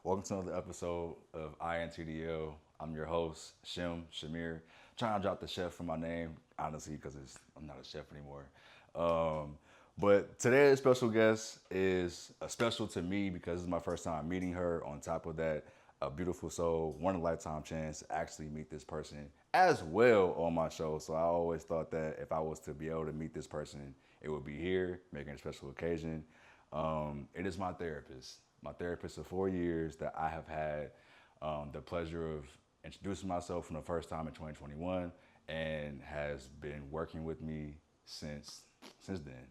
Welcome to another episode of INTDL. I'm your host, Shamir. Trying to drop the chef from my name, honestly, because I'm not a chef anymore. But today's special guest is special to me because it's my first time meeting her. On top of that, a beautiful soul, one in a lifetime chance to actually meet this person as well on my show. So I always thought that if I was to be able to meet this person, it would be here, making a special occasion. It is my therapist of 4 years that I have had the pleasure of introducing myself from the first time in 2021 and has been working with me since then.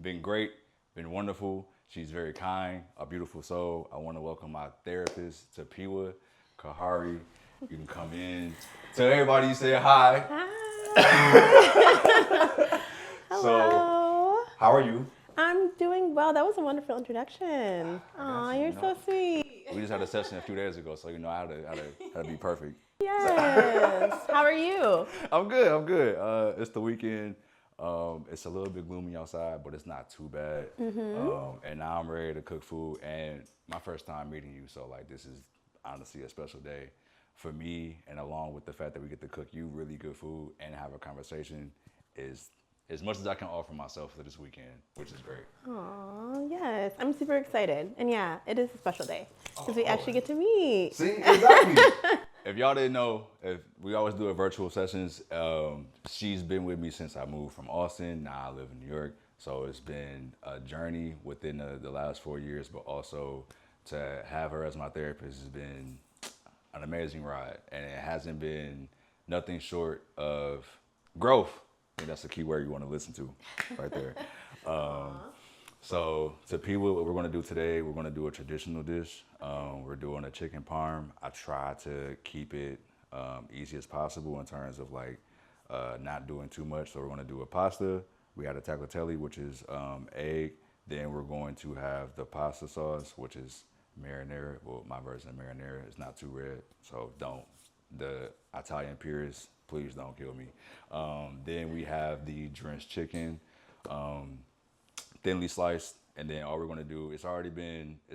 Been great, been wonderful. She's very kind, a beautiful soul. I want to welcome my therapist, Tapiwa Kahari. You can come in. Tell everybody you say hi. Hi. So, Hello. how are you? I'm doing well. That was a wonderful introduction. Aw, you're so sweet. We just had a session a few days ago, so I had to be perfect. Yes. How are you? I'm good. It's the weekend. It's a little bit gloomy outside, but it's not too bad. And now I'm ready to cook food. And my first time meeting you, so like this is honestly a special day for me. And along with the fact that we get to cook you really good food and have a conversation is as much as I can offer myself for this weekend, which is great. Aw, yes. I'm super excited. And yeah, it is a special day because we actually get to meet. See, exactly. If y'all didn't know, if we always do a virtual sessions, she's been with me since I moved from Austin. Now I live in New York. So it's been a journey within the last 4 years, but also to have her as my therapist has been an amazing ride. And it hasn't been nothing short of growth. I think that's the key word you want to listen to right there. So to people, what we're going to do today, we're going to do a traditional dish. We're doing a chicken parm. I try to keep it easy as possible in terms of like not doing too much. So we're going to do a pasta. We had a tagliatelle, which is egg. Then we're going to have the pasta sauce, which is marinara. Well, my version of marinara is not too red, so the Italian purists, please don't kill me. Then we have the drenched chicken, thinly sliced, and then all we're gonna do, it's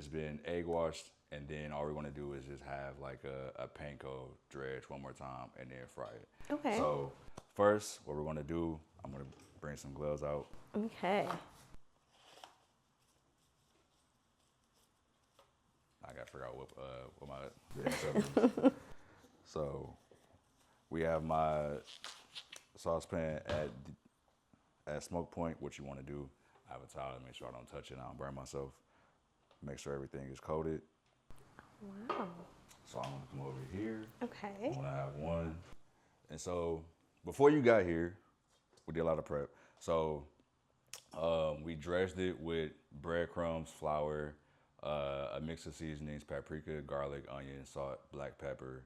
been egg washed, and then all we're gonna do is just have like a panko dredge one more time and then fry it. Okay. So first, what we're gonna do, I'm gonna bring some gloves out. Okay. I gotta figure out what my answer is. So we have my saucepan at smoke point. What you want to do, I have a towel to make sure I don't touch it and I don't burn myself. Make sure everything is coated. Wow. So I'm gonna come over here. Okay. I'm gonna have one. And so before you got here, we did a lot of prep. So we dredged it with breadcrumbs, flour, a mix of seasonings, paprika, garlic, onion, salt, black pepper.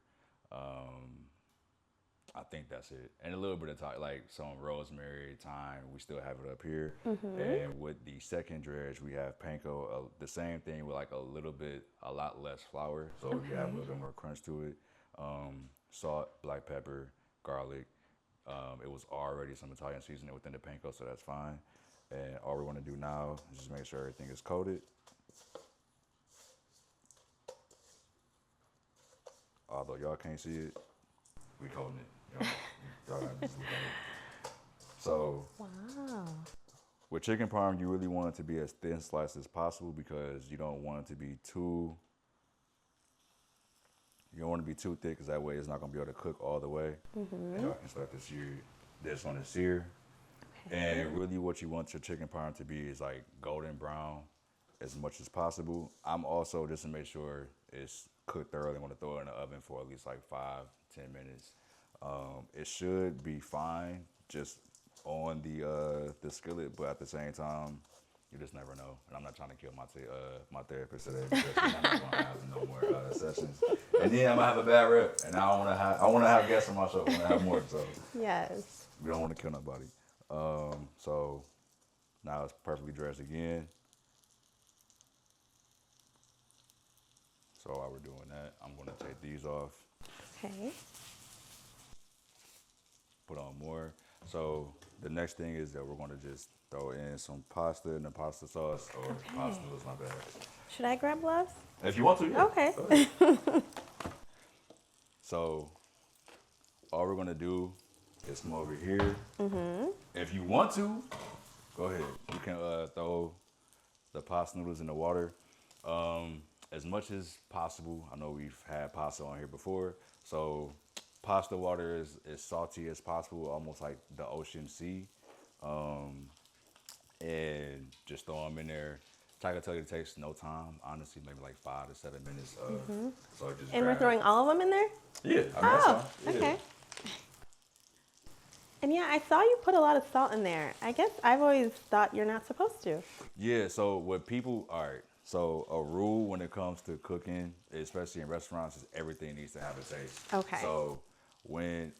I think that's it. And a little bit of like some rosemary, thyme. We still have it up here. And with the second dredge, we have panko, the same thing with like a lot less flour. So you have a little bit more crunch to it. Salt, black pepper, garlic. It was already some Italian seasoning within the panko, so that's fine. And all we're gonna do now is just make sure everything is coated. Although y'all can't see it, we coating it. Y'all gotta just look at it. So, Wow. with chicken parm, you really want it to be as thin sliced as possible because you don't want it to be too. You don't want it to be too thick because that way it's not gonna be able to cook all the way. And y'all can start to sear this on the sear. Okay. And really, what you want your chicken parm to be is like golden brown, as much as possible. I'm also just to make sure it's cooked thoroughly. I want to throw it in the oven for at least like 5-10 minutes. It should be fine just on the skillet, but at the same time, you just never know. And I'm not trying to kill my therapist today because I'm not gonna have no more sessions. And then I'm gonna have a bad rep, and I want to have guests on my show. I want to have more, so Yes. we don't want to kill nobody. So now it's perfectly dressed again. So while we're doing that, I'm gonna take these off. Okay. Put on more. So the next thing is that we're gonna just throw in some pasta and the pasta sauce, or pasta was my bad. Should I grab gloves? If you want to, yeah. Okay. Go ahead. So all we're gonna do is come over here. If you want to, go ahead. You can throw the pasta noodles in the water as much as possible. I know we've had pasta on here before, so pasta water is as salty as possible, almost like the ocean sea. And just throw them in there. Tagliatelle it takes no time, honestly, maybe like 5 to 7 minutes. So just And we're grab throwing all of them in there? Yeah, I mean, Oh, that's fine. Yeah. okay. And yeah, I saw you put a lot of salt in there. I guess I've always thought you're not supposed to. Yeah, so what people, all right, so a rule when it comes to cooking, especially in restaurants, is everything needs to have a taste. Okay. So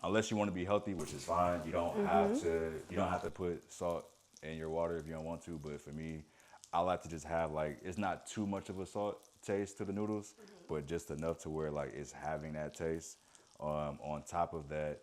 unless you want to be healthy, which is fine, you don't have to put salt in your water if you don't want to, but for me, I like to just have like, it's not too much of a salt taste to the noodles, but just enough to where like it's having that taste. On top of that,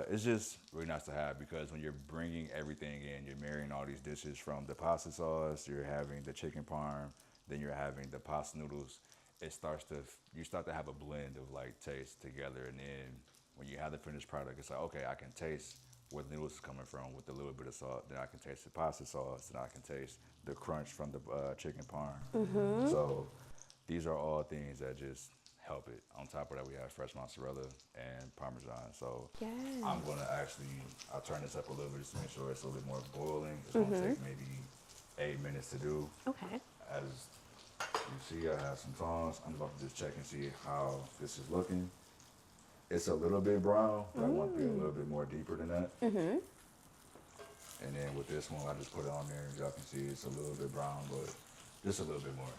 it's just really nice to have because when you're bringing everything in, you're marrying all these dishes from the pasta sauce, you're having the chicken parm, then you're having the pasta noodles. You start to have a blend of like taste together, and then when you have the finished product, it's like, okay, I can taste where the noodles is coming from with a little bit of salt. Then I can taste the pasta sauce. Then I can taste the crunch from the chicken parm. So these are all things that just help it. On top of that, we have fresh mozzarella and Parmesan. So Yes. I'm gonna I'll turn this up a little bit just to make sure it's a little bit more boiling. It's gonna take maybe 8 minutes to do. Okay. As you see, I have some tongs. I'm about to just check and see how this is looking. It's a little bit brown, but I want to be a little bit more deeper than that. And then with this one, I just put it on there. Y'all can see it's a little bit brown, but just a little bit more.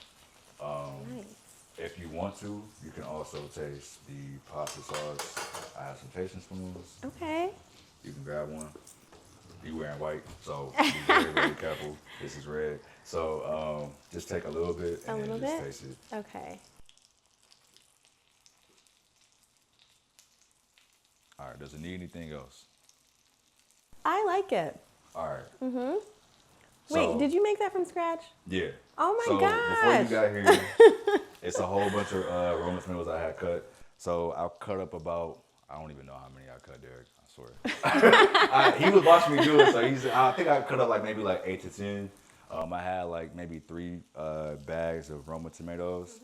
Nice. If you want to, you can also taste the pasta sauce. I have some tasting spoons. Okay. You can grab one. You wearing white, so be very, very careful. This is red. So just take a little bit and then just taste it. Okay. All right, does it need anything else? I like it. All right. Wait, did you make that from scratch? Yeah. Oh my gosh. Before you got here, it's a whole bunch of Roman tomatoes I had cut. So I cut up about, I don't even know how many I cut, Derek. I swear. He was watching me do it, so I think I cut up like maybe like 8 to 10. I had like maybe 3 bags of Roma tomatoes.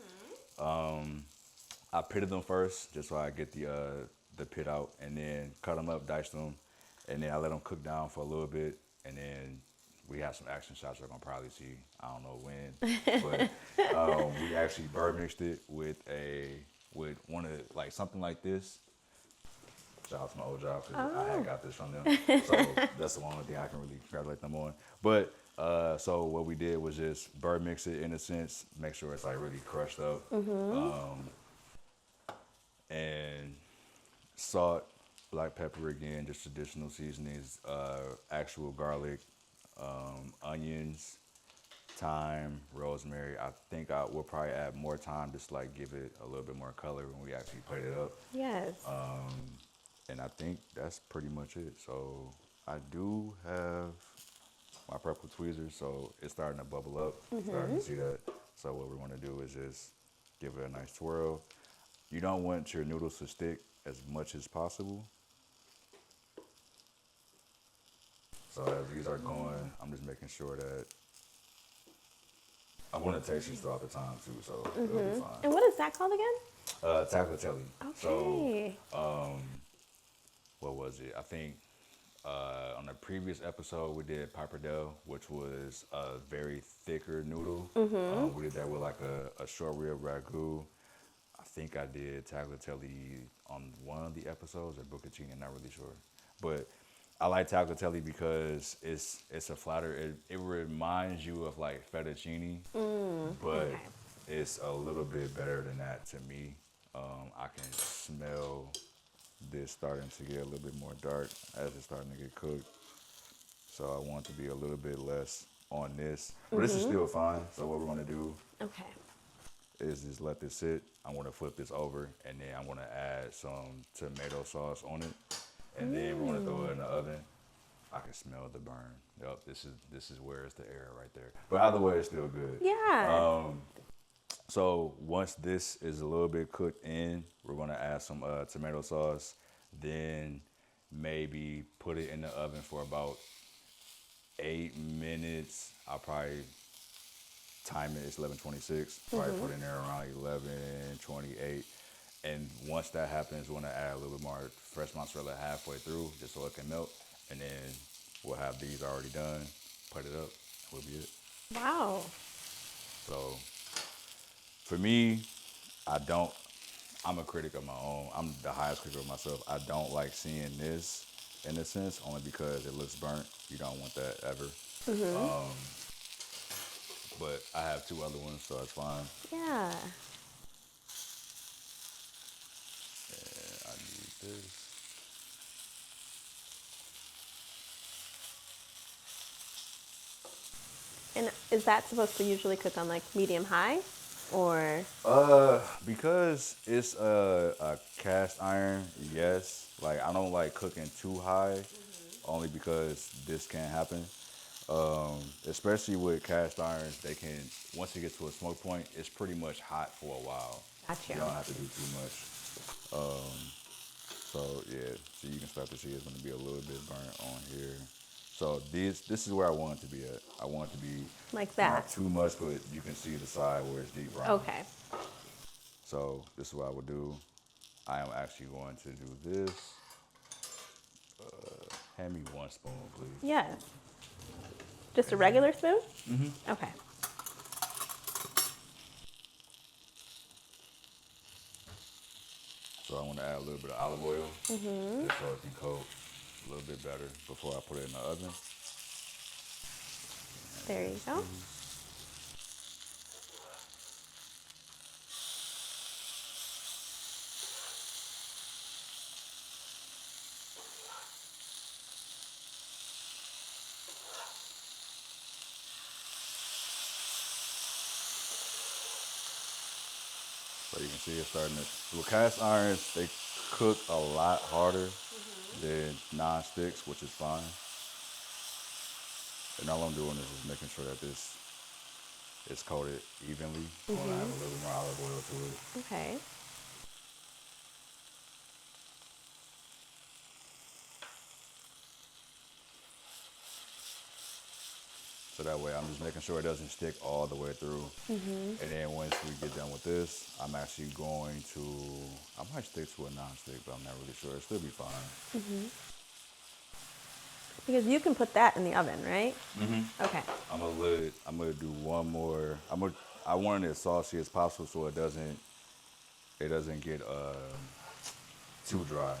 I pitted them first just so I get the pit out, and then cut them up, diced them, and then I let them cook down for a little bit, and then we have some action shots you're gonna probably see. I don't know when, but we actually bird mixed it with one of like something like this. Shout out to my old job because I had got this from them, so that's the only thing I can really congratulate them on. But so what we did was just bird mix it in a sense, make sure it's like really crushed up, and salt, black pepper again, just traditional seasonings, actual garlic, onions, thyme, rosemary. I think I will probably add more thyme just to like give it a little bit more color when we actually plate it up. Yes. And I think that's pretty much it. So I do have my purple tweezers, so it's starting to bubble up. Starting to see that. So what we want to do is just give it a nice twirl. You don't want your noodles to stick as much as possible. So as these are going, I'm just making sure that I want to taste these throughout the time too, so it'll be fine. And what is that called again? Tagliatelle. Okay. So, what was it? I think on the previous episode we did pappardelle, which was a very thicker noodle. We did that with like a short rib ragu. I think I did tagliatelle on one of the episodes, or bucatini, not really sure. But I like tagliatelle because it's a flatter. It reminds you of like fettuccine, but it's a little bit better than that to me. I can smell this starting to get a little bit more dark as it's starting to get cooked. So I want to be a little bit less on this, but this is still fine. So what we're gonna do is just let this sit. I'm gonna flip this over, and then I'm gonna add some tomato sauce on it, and then we're gonna throw it in the oven. I can smell the burn. Yep, this is where it's the air right there. But either way, it's still good. Yeah. So once this is a little bit cooked in, we're gonna add some tomato sauce. Then maybe put it in the oven for about 8 minutes. I'll probably time it. It's 11:26. Probably put it in there around 11:28. And once that happens, we're gonna add a little bit more fresh mozzarella halfway through, just so it can melt. And then we'll have these already done. Put it up. Will be it. Wow. So for me, I'm a critic of my own. I'm the highest critic of myself. I don't like seeing this in a sense, only because it looks burnt. You don't want that ever. But I have 2 other ones, so it's fine. Yeah. And I need this. And is that supposed to usually cook on like medium high, or? Because it's a cast iron, yes. Like I don't like cooking too high, only because this can happen. Especially with cast irons, they can, once it gets to a smoke point, it's pretty much hot for a while. Gotcha. You don't have to do too much. So yeah, so you can start to see it's gonna be a little bit burnt on here. So this is where I want it to be at. I want it to be Like not that. too much, but you can see the side where it's deep brown. Okay. So this is what I would do. I am actually going to do this. Hand me 1 spoon, please. Yes. Just a regular spoon? Okay. So I want to add a little bit of olive oil, just so it can coat a little bit better before I put it in the oven. There you go. So you can see it's starting to, with cast irons, they cook a lot harder than non-sticks, which is fine. And all I'm doing is just making sure that this is coated evenly. I want to add a little more olive oil to it. Okay. So that way I'm just making sure it doesn't stick all the way through. And then once we get done with this, I'm actually going to, I might stick to a non-stick, but I'm not really sure. It'll still be fine. Because you can put that in the oven, right? Okay. I'm gonna do one more. I want it as saucy as possible so it doesn't get too dry.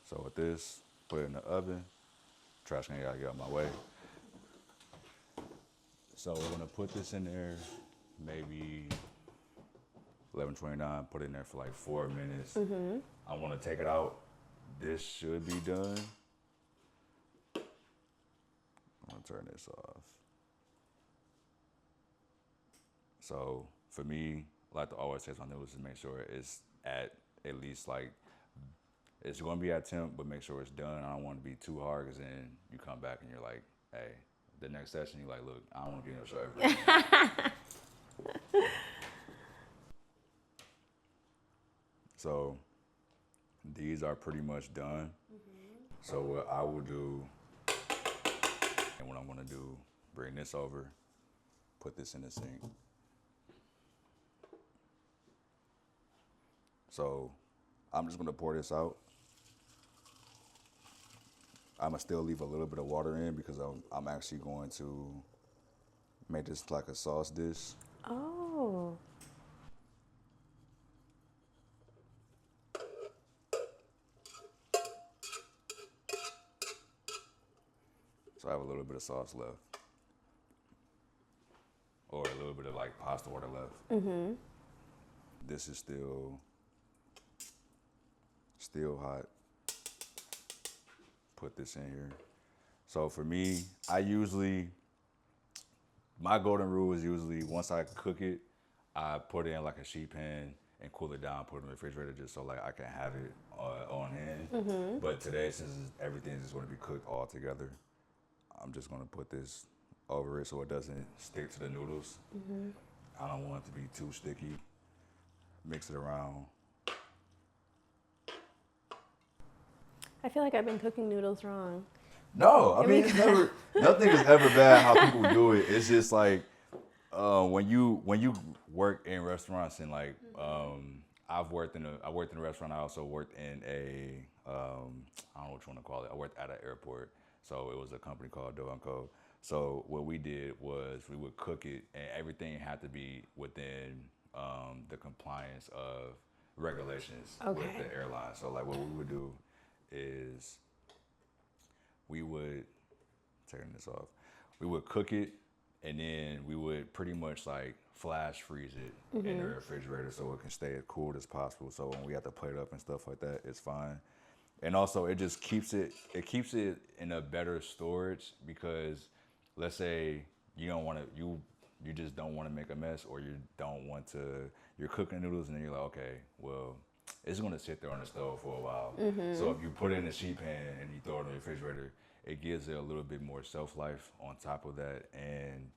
So with this, put it in the oven. Trash can gotta get out of my way. So we're gonna put this in there, maybe 11:29. Put it in there for like 4 minutes. I want to take it out. This should be done. I'm gonna turn this off. So for me, I like to always test my noodles to make sure it's at least like, it's going to be at temp, but make sure it's done. I don't want to be too hard, because then you come back and you're like, hey, the next session, you're like, look, I don't want to be in your show every day. So these are pretty much done. So what I will do, and what I'm going to do, bring this over, put this in the sink. So I'm just going to pour this out. I'm gonna still leave a little bit of water in because I'm actually going to make this like a sauce dish. Oh. So I have a little bit of sauce left. Or a little bit of like pasta water left. This is still hot. Put this in here. So for me, I usually my golden rule is usually once I cook it, I put it in like a sheet pan and cool it down, put it in the refrigerator just so like I can have it on hand. But today, since everything is going to be cooked all together, I'm just going to put this over it so it doesn't stick to the noodles. I don't want it to be too sticky. Mix it around. I feel like I've been cooking noodles wrong. No, I mean it's never. Nothing is ever bad how people do it. It's just like when you work in restaurants and like I worked in a restaurant. I also worked in a I don't know what you want to call it. I worked at an airport, so it was a company called Doe and Co. So what we did was we would cook it, and everything had to be within the compliance of regulations with the airline. So like what we would do is we would turn this off. We would cook it, and then we would pretty much like flash freeze it in the refrigerator so it can stay as cool as possible. So when we have to plate up and stuff like that, it's fine. And also, it just keeps it in a better storage because, let's say you don't want to you just don't want to make a mess, or you don't want to you're cooking noodles and then you're like, okay, well, it's gonna sit there on the stove for a while. So if you put it in a sheet pan and you throw it in the refrigerator, it gives it a little bit more shelf life on top of that, and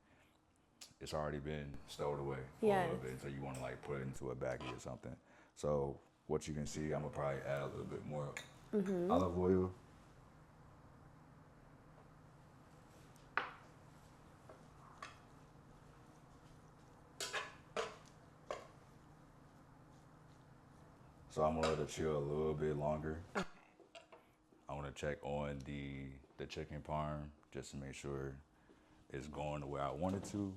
it's already been stowed away for a little bit until you want to like put it into a baggie or something. So what you can see, I'm gonna probably add a little bit more olive oil. So I'm gonna let it chill a little bit longer. I want to check on the chicken parm just to make sure it's going the way I want it to.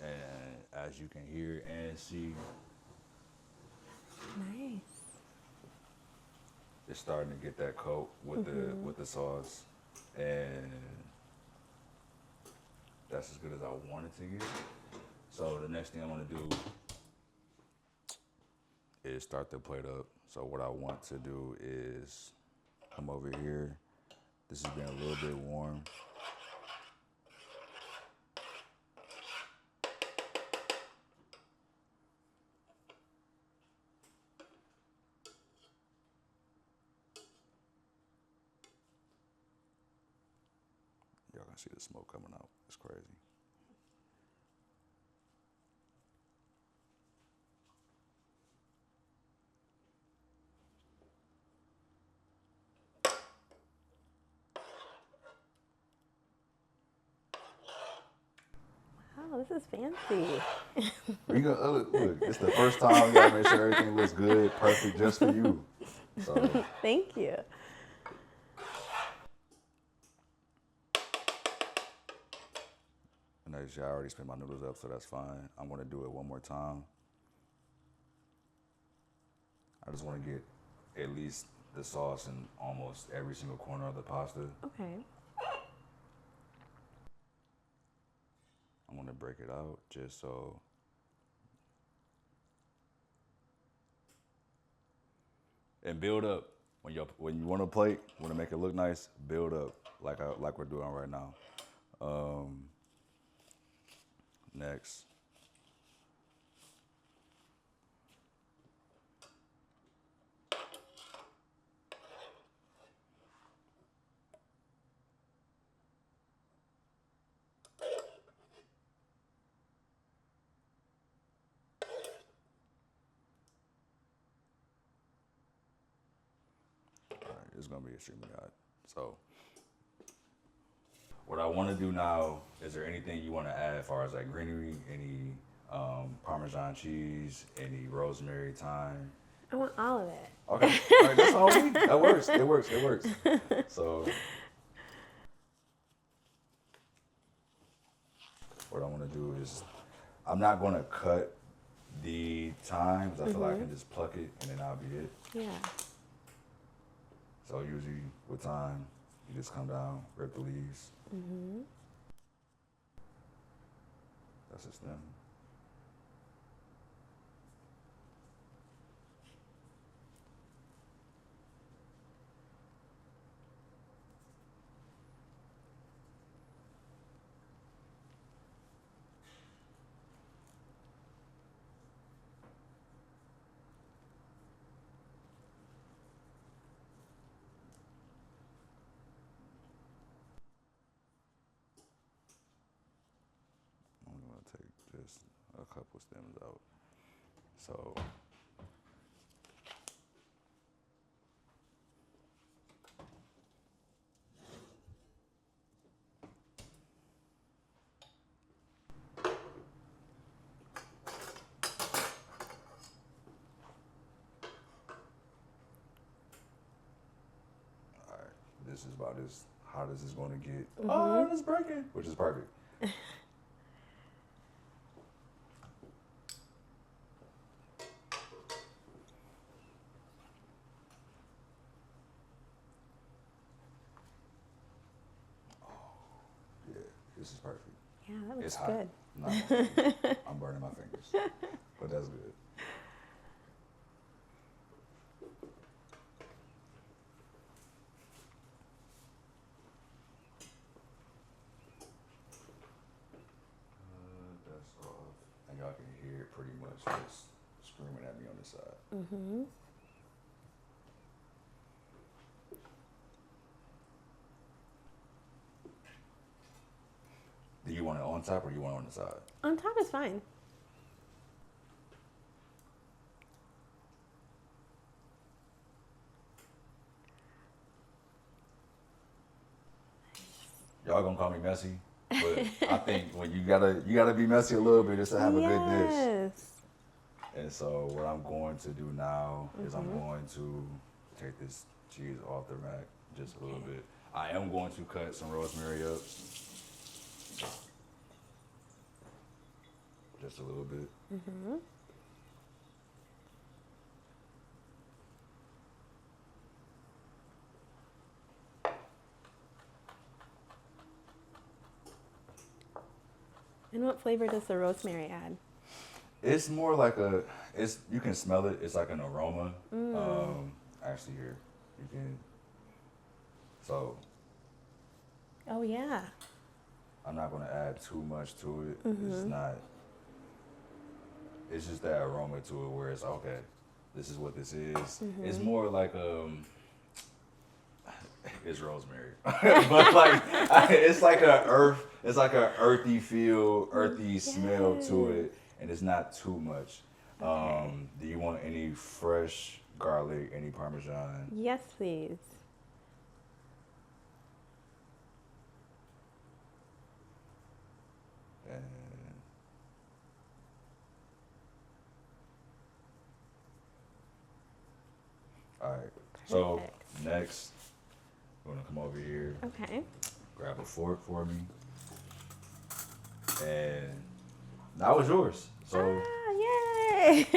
And as you can hear and see, Nice. it's starting to get that coat with the sauce, and that's as good as I want it to get. So the next thing I want to do is start the plate up. So what I want to do is come over here. This has been a little bit warm. Y'all can see the smoke coming out. It's crazy. Wow, this is fancy. We gonna look. It's the first time we gotta make sure everything looks good, perfect, just for you. So Thank you. and as I already spit my noodles up, so that's fine. I'm gonna do it one more time. I just want to get at least the sauce in almost every single corner of the pasta. Okay. I'm gonna break it out just so. And build up when you want to plate, want to make it look nice. Build up like we're doing right now. Next, it's gonna be extremely hot. So, what I want to do now, is there anything you want to add as far as like greenery, any Parmesan cheese, any rosemary, thyme? I want all of it. Okay, all right, that's all we need. That works. It works. So, what I want to do is, I'm not going to cut the thyme because I feel like I can just pluck it and then that'll be it. Yeah. So usually with thyme, you just come down, rip the leaves. That's the stem. just a couple stems out. So. This is about as hot as it's going to get. Oh, it's breaking, which is perfect. Yeah, this is perfect. Yeah, that looks It's hot. good. No, I'm burning my fingers, but that's good. That's off, and y'all can hear it pretty much just screaming at me on this side. Mm-hmm. Do you want it on top or you want it on the side? On top is fine. Y'all gonna call me messy, but I think when you gotta be messy a little bit just to have a good dish. Yes. And so what I'm going to do now is I'm going to take this cheese off the rack just a little bit. I am going to cut some rosemary up. Just a little bit. Mm-hmm. And what flavor does the rosemary add? It's more like you can smell it. It's like an aroma. Actually here, you can. So. Oh yeah. I'm not gonna add too much to it. It's just that aroma to it where it's okay, this is what this is. It's more like it's rosemary. But like it's like a earthy feel, earthy smell to it, and it's not too much. Do you want any fresh garlic, any Parmesan? Yes, please. All right. So next, we're gonna come over here. Okay. Grab a fork for me, and that was yours. So. Yay!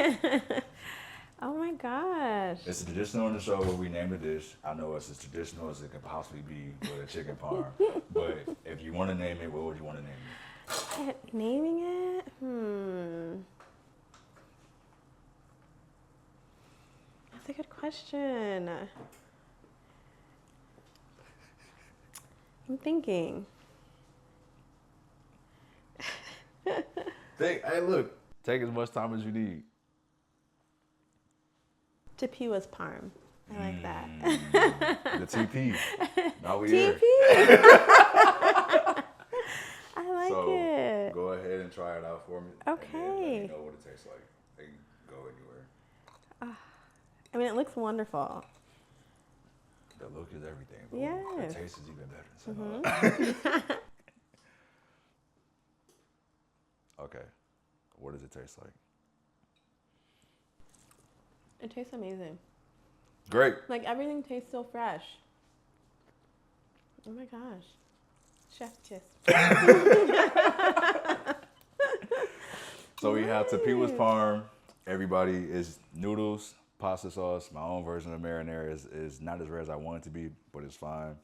Oh my gosh. It's a tradition on the show where we name the dish. I know it's as traditional as it can possibly be with a chicken parm. But if you want to name it, what would you want to name it? Naming it? That's a good question. I'm thinking. Hey, look. Take as much time as you need. Tapiwa's Parm. I like that. The TP. Now we TP. I like so, it. Go ahead and try it out for me. Okay. And then let me know what it tastes like. It can go anywhere. I mean, it looks wonderful. The look is everything. But yes. The taste is even better. So, okay. What does it taste like? It tastes amazing. Great. Like everything tastes so fresh. Oh my gosh. Chef kiss. So we have Tapiwa's Parm. Everybody is noodles, pasta sauce. My own version of marinara is not as rare as I want it to be, but it's fine.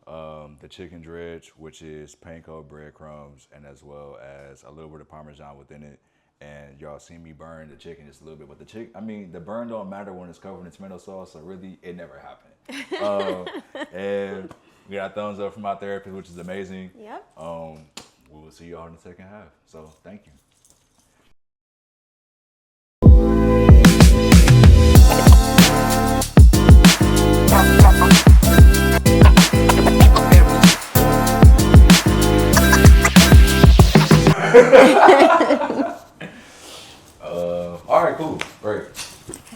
The chicken dredge, which is panko, breadcrumbs, and as well as a little bit of Parmesan within it. And y'all see me burn the chicken just a little bit, but the burn don't matter when it's covered in tomato sauce, so really, it never happened. And we got thumbs up from my therapist, which is amazing. Yep. We will see y'all in the second half. So, thank you. Right.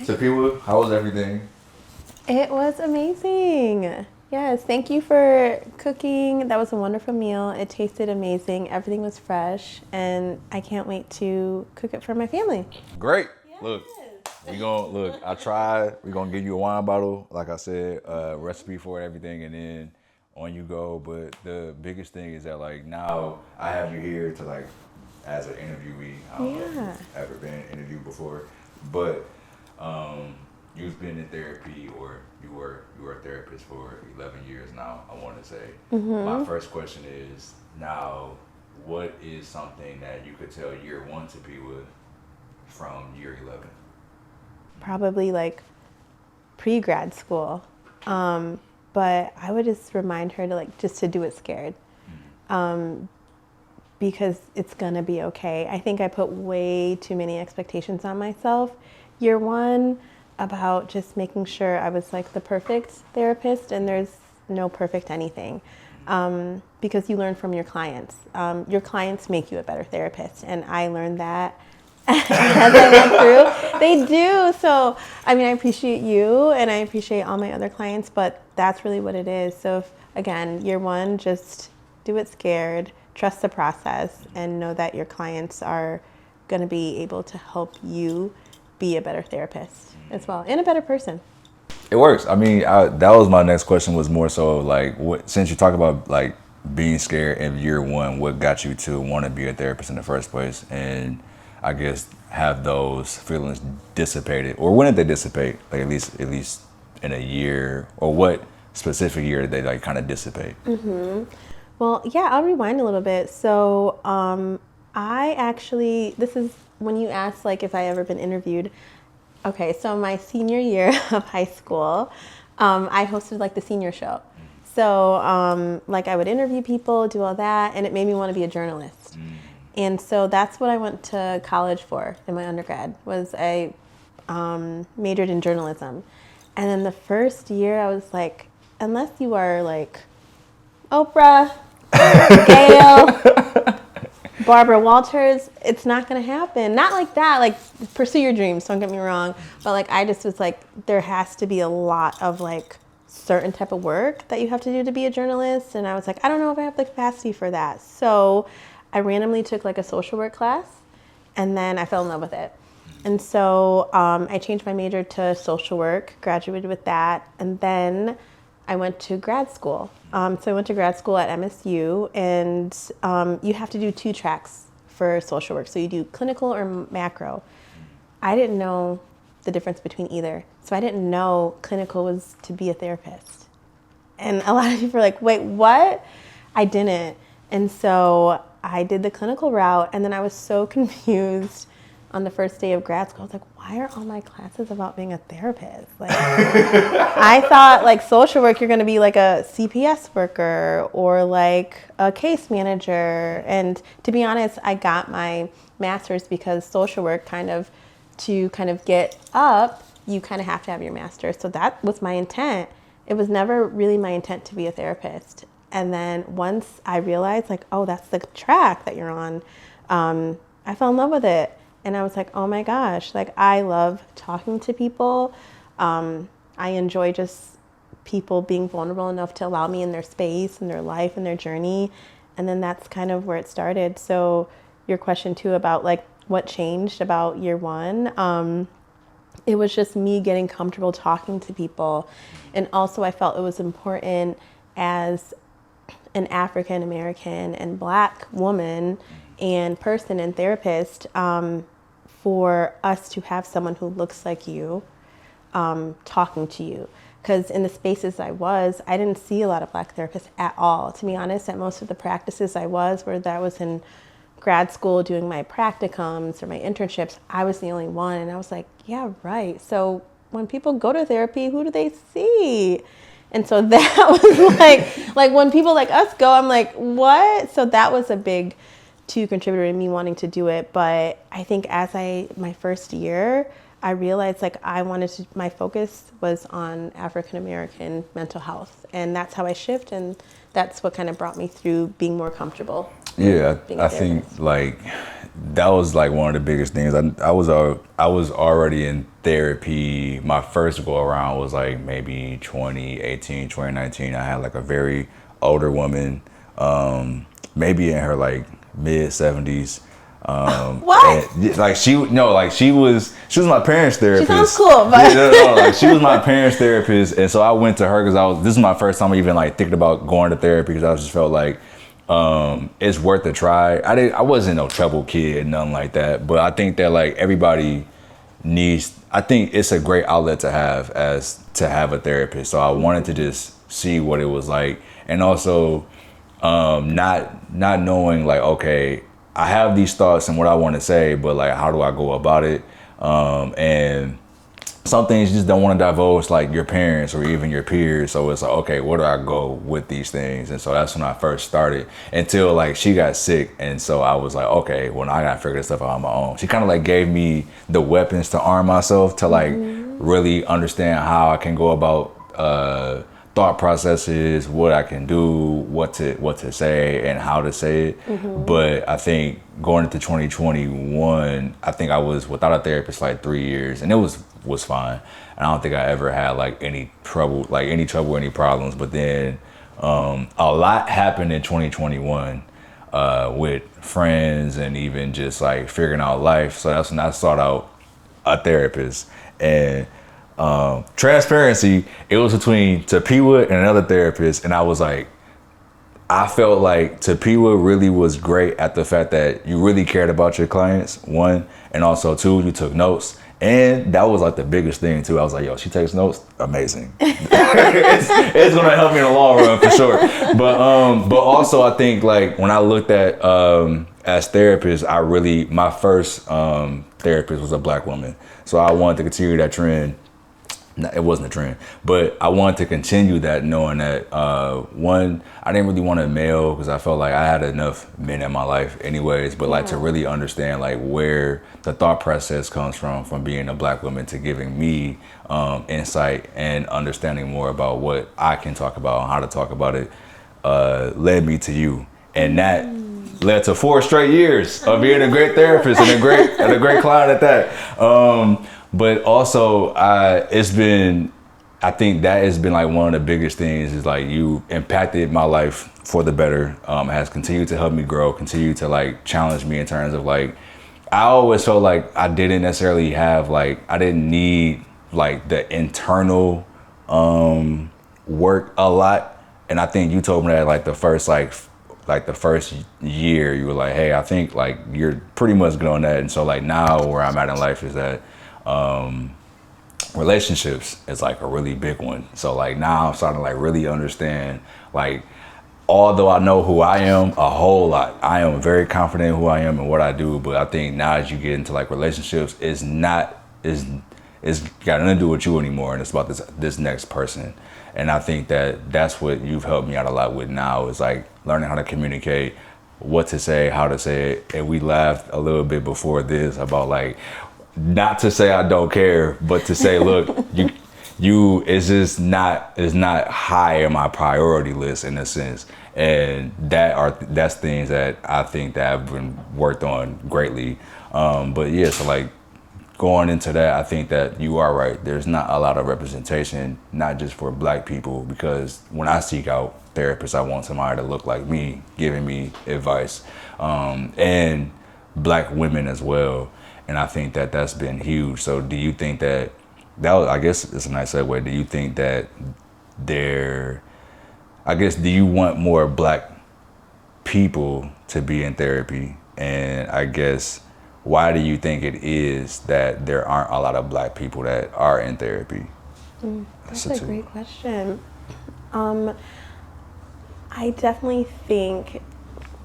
Tapiwa, how was everything? It was amazing. Yes, thank you for cooking. That was a wonderful meal. It tasted amazing. Everything was fresh, and I can't wait to cook it for my family. Great. Look, I tried. We're gonna give you a wine bottle, like I said, recipe for everything, and then on you go. But the biggest thing is that like now I have you here to like as an interviewee. I don't know if you've ever been interviewed before, but you've been in therapy or you were a therapist for 11 years now, I want to say. My first question is now, what is something that you could tell year one Tapiwa from year 11? Probably like pre-grad school. But I would just remind her to like just to do it scared. Because it's gonna be okay. I think I put way too many expectations on myself year one about just making sure I was like the perfect therapist, and there's no perfect anything. Because you learn from your clients. Your clients make you a better therapist, and I learned that as I went through. They do. So, I mean, I appreciate you and I appreciate all my other clients, but that's really what it is. So, again, year one, just do it scared, trust the process, and know that your clients are going to be able to help you be a better therapist as well, and a better person. It works. I mean, that was my next question, was more so like, since you talk about like being scared in year one, what got you to want to be a therapist in the first place? And I guess have those feelings dissipated, or when did they dissipate? Like at least in a year, or what specific year did they like kind of dissipate? Well, yeah, I'll rewind a little bit. So this is when you asked like if I ever been interviewed. Okay, so my senior year of high school, I hosted like the senior show. So like I would interview people, do all that, and it made me want to be a journalist. And so that's what I went to college for in my undergrad, was I majored in journalism. And then the first year I was like, unless you are like Oprah, Gail, Barbara Walters, it's not going to happen. Not like that, like pursue your dreams, don't get me wrong. But like I just was like, there has to be a lot of like certain type of work that you have to do to be a journalist. And I was like, I don't know if I have the capacity for that. So I randomly took like a social work class, and then I fell in love with it. And so I changed my major to social work, graduated with that, and then I went to grad school. So I went to grad school at MSU, and you have to do 2 tracks for social work. So you do clinical or macro. I didn't know the difference between either. So I didn't know clinical was to be a therapist. And a lot of people are like, wait, what? I didn't. And so I did the clinical route, and then I was so confused on the first day of grad school. I was like, why are all my classes about being a therapist? Like, I thought like social work, you're going to be like a CPS worker or like a case manager. And to be honest, I got my master's because social work to get up, you kind of have to have your master's. So that was my intent. It was never really my intent to be a therapist. And then once I realized like, oh, that's the track that you're on, I fell in love with it. And I was like, oh my gosh, like I love talking to people. I enjoy just people being vulnerable enough to allow me in their space and their life and their journey. And then that's kind of where it started. So your question too about like what changed about year one, it was just me getting comfortable talking to people. And also I felt it was important as an African American and Black woman and person and therapist, for us to have someone who looks like you talking to you. Because in the spaces I didn't see a lot of Black therapists at all. To be honest, at most of the practices I was in grad school doing my practicums or my internships, I was the only one. And I was like, yeah, right. So when people go to therapy, who do they see? And so that was like when people like us go, I'm like, what? So that was a big contributor in me wanting to do it. But I think my first year, I realized like my focus was on African American mental health. And that's how I shift. And that's what kind of brought me through being more comfortable. Yeah, being a I think therapist? like that was like one of the biggest things. I was already in therapy. My first go around was like maybe 2018, 2019. I had like a very older woman, maybe in her like mid 70s. What? And like she no like she was my parents' therapist. She sounds cool, but Yeah, no, like she was my parents' therapist, and so I went to her because this is my first time even like thinking about going to therapy because I just felt like it's worth a try. I wasn't no trouble kid, nothing like that, but I think that like everybody needs. I think it's a great outlet to have a therapist. So I wanted to just see what it was like, and also not knowing like, okay, I have these thoughts and what I want to say, but like how do I go about it? And some things you just don't want to divulge like your parents or even your peers. So it's like, okay, where do I go with these things? And so that's when I first started until like she got sick. And so I was like, okay, well, now I got to figure this stuff out on my own. She kind of like gave me the weapons to arm myself to like really understand how I can go about thought processes, what I can do, what to say, and how to say it. But I think going into 2021, I think I was without a therapist like 3 years, and it was fine. And I don't think I ever had like any trouble, any problems. But then a lot happened in 2021 with friends and even just like figuring out life. So that's when I sought out a therapist. And transparency, it was between Tapiwa and another therapist, and I was like, I felt like Tapiwa really was great at the fact that you really cared about your clients, one, and also two, you took notes. And that was like the biggest thing too. I was like, yo, she takes notes, amazing. it's gonna help me in the long run for sure. But also I think like when I looked at as therapists, my first therapist was a Black woman. So I wanted to continue that trend. It wasn't a trend, but I wanted to continue that, knowing that one, I didn't really want a male because I felt like I had enough men in my life anyways, but like to really understand like where the thought process comes from being a Black woman to giving me insight and understanding more about what I can talk about and how to talk about it, led me to you. And that led to 4 straight years of being a great therapist and a great client at that. But also, I think that has been like one of the biggest things is like you impacted my life for the better. Has continued to help me grow, continued to like challenge me in terms of like, I always felt like I didn't necessarily have like, I didn't need like the internal work a lot. And I think you told me that like the first year you were like, hey, I think like you're pretty much good on that. And so like now where I'm at in life is that relationships is like a really big one. So like now I'm starting to like really understand, like, although I know who I am a whole lot, I am very confident in who I am and what I do. But I think now as you get into like relationships, it's got nothing to do with you anymore, and it's about this next person. And I think that's what you've helped me out a lot with now is like learning how to communicate, what to say, how to say it. And we laughed a little bit before this about like, not to say I don't care, but to say, look, you is just not high in my priority list in a sense, and that's things that I think that have been worked on greatly. But yeah, so like going into that, I think that you are right. There's not a lot of representation, not just for Black people, because when I seek out therapists, I want somebody to look like me, giving me advice, and Black women as well. And I think that that's been huge. So do you think that I guess it's a nice segue. Do you think that do you want more Black people to be in therapy? And I guess, why do you think it is that there aren't a lot of Black people that are in therapy? That's a great question. I definitely think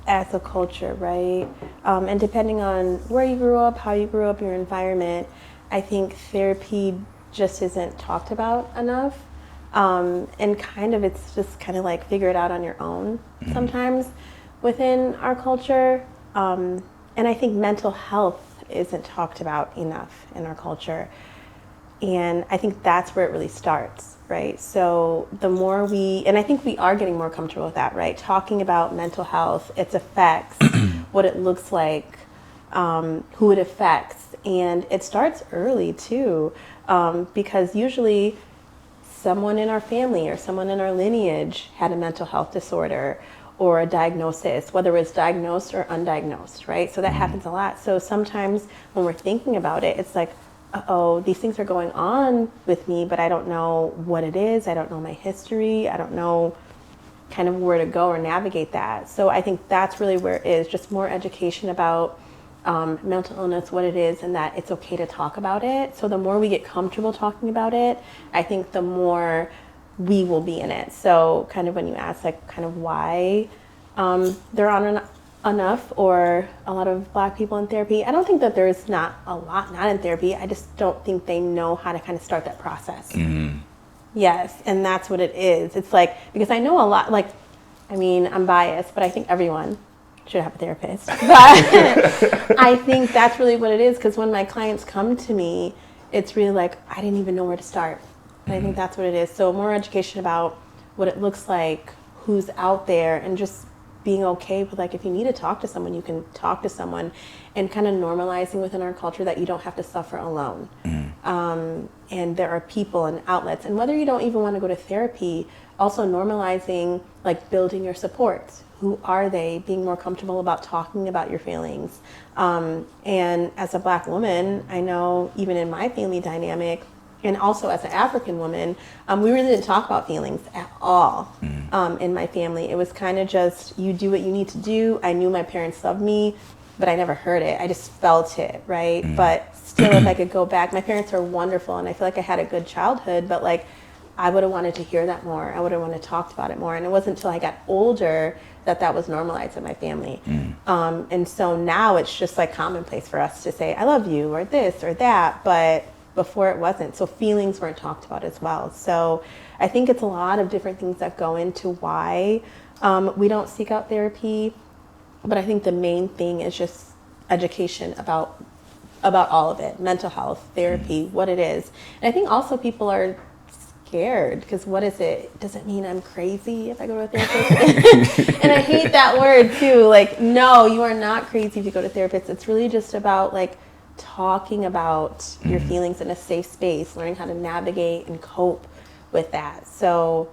as a culture, right? And depending on where you grew up, how you grew up, your environment, I think therapy just isn't talked about enough. And it's just kind of like figure it out on your own sometimes within our culture. And I think mental health isn't talked about enough in our culture. And I think that's where it really starts, right? So the more and I think we are getting more comfortable with that, right? Talking about mental health, its effects, what it looks like, who it affects. And it starts early too, because usually someone in our family or someone in our lineage had a mental health disorder or a diagnosis, whether it's diagnosed or undiagnosed, right? So that happens a lot. So sometimes when we're thinking about it, it's like, uh-oh, these things are going on with me, but I don't know what it is. I don't know my history. I don't know kind of where to go or navigate that. So I think that's really where it is, just more education about mental illness, what it is, and that it's okay to talk about it. So the more we get comfortable talking about it, I think the more we will be in it. So kind of when you ask like kind of why there aren't enough or a lot of Black people in therapy, I don't think that there's not a lot not in therapy. I just don't think they know how to kind of start that process. Yes, and that's what it is. It's like, because I know a lot, like, I mean, I'm biased, but I think everyone should have a therapist. But I think that's really what it is, because when my clients come to me, it's really like, I didn't even know where to start. And I think that's what it is. So more education about what it looks like, who's out there, and just being okay with, like, if you need to talk to someone, you can talk to someone, and kind of normalizing within our culture that you don't have to suffer alone. And there are people and outlets, and whether you don't even want to go to therapy, also normalizing, like, building your supports. Who are they? Being more comfortable about talking about your feelings. And as a Black woman, I know even in my family dynamic, and also as an African woman, we really didn't talk about feelings at all in my family. It was kind of just, you do what you need to do. I knew my parents loved me, but I never heard it. I just felt it, right? But still, if I could go back, my parents are wonderful, and I feel like I had a good childhood, but like, I would have wanted to hear that more. I would have wanted to talk about it more. And it wasn't until I got older that was normalized in my family. And so now it's just like commonplace for us to say, I love you, or this or that, but before it wasn't. So feelings weren't talked about as well. So I think it's a lot of different things that go into why we don't seek out therapy. But I think the main thing is just education about all of it, mental health, therapy, what it is. And I think also people are scared, because what is it? Does it mean I'm crazy if I go to a therapist? And I hate that word too. Like, no, you are not crazy if you go to a therapist. It's really just about like talking about your feelings in a safe space, learning how to navigate and cope with that. So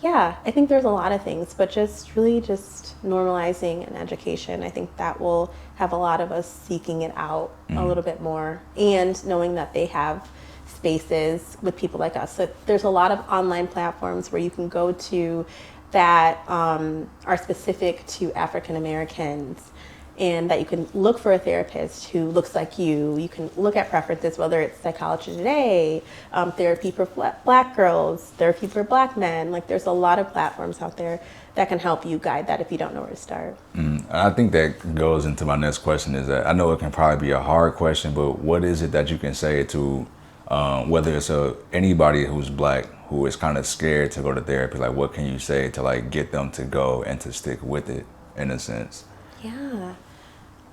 yeah, I think there's a lot of things, but just really just normalizing and education. I think that will have a lot of us seeking it out a little bit more, and knowing that they have spaces with people like us. So there's a lot of online platforms where you can go to that are specific to African Americans, and that you can look for a therapist who looks like you. You can look at preferences, whether it's Psychology Today, therapy for Black girls, therapy for Black men. Like, there's a lot of platforms out there that can help you guide that if you don't know where to start. I think that goes into my next question, is that I know it can probably be a hard question, but what is it that you can say to whether it's anybody who's Black who is kind of scared to go to therapy? Like, what can you say to like get them to go and to stick with it in a sense? Yeah,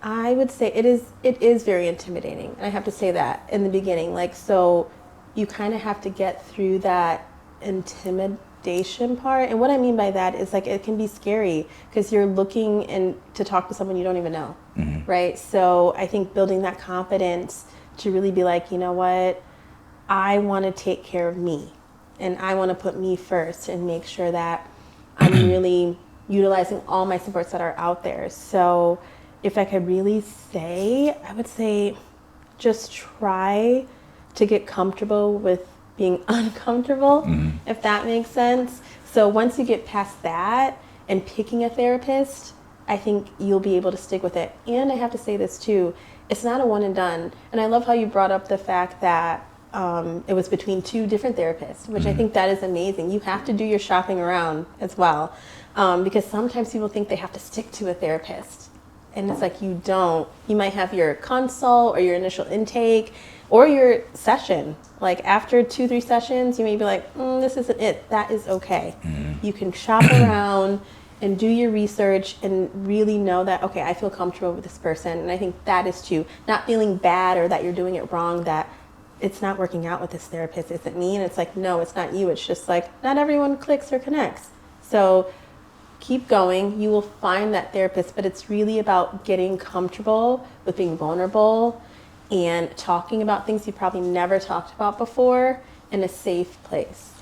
I would say it is very intimidating. And I have to say that in the beginning, like, so you kind of have to get through that intimidation part. And what I mean by that is, like, it can be scary because you're looking to talk to someone you don't even know, right? So I think building that confidence to really be like, you know what, I want to take care of me, and I want to put me first and make sure that I'm really utilizing all my supports that are out there. So if I could really say, I would say just try to get comfortable with being uncomfortable, if that makes sense. So once you get past that and picking a therapist, I think you'll be able to stick with it. And I have to say this too, it's not a one and done. And I love how you brought up the fact that it was between two different therapists, which I think that is amazing. You have to do your shopping around as well, because sometimes people think they have to stick to a therapist. And it's like, you don't. You might have your consult or your initial intake or your session. Like, after 2-3 sessions, you may be like, this isn't it. That is okay. You can shop around and do your research and really know that, okay, I feel comfortable with this person. And I think that is too, not feeling bad or that you're doing it wrong, that it's not working out with this therapist. Is it me? And it's like, no, it's not you. It's just like, not everyone clicks or connects. So keep going. You will find that therapist, but it's really about getting comfortable with being vulnerable and talking about things you probably never talked about before in a safe place.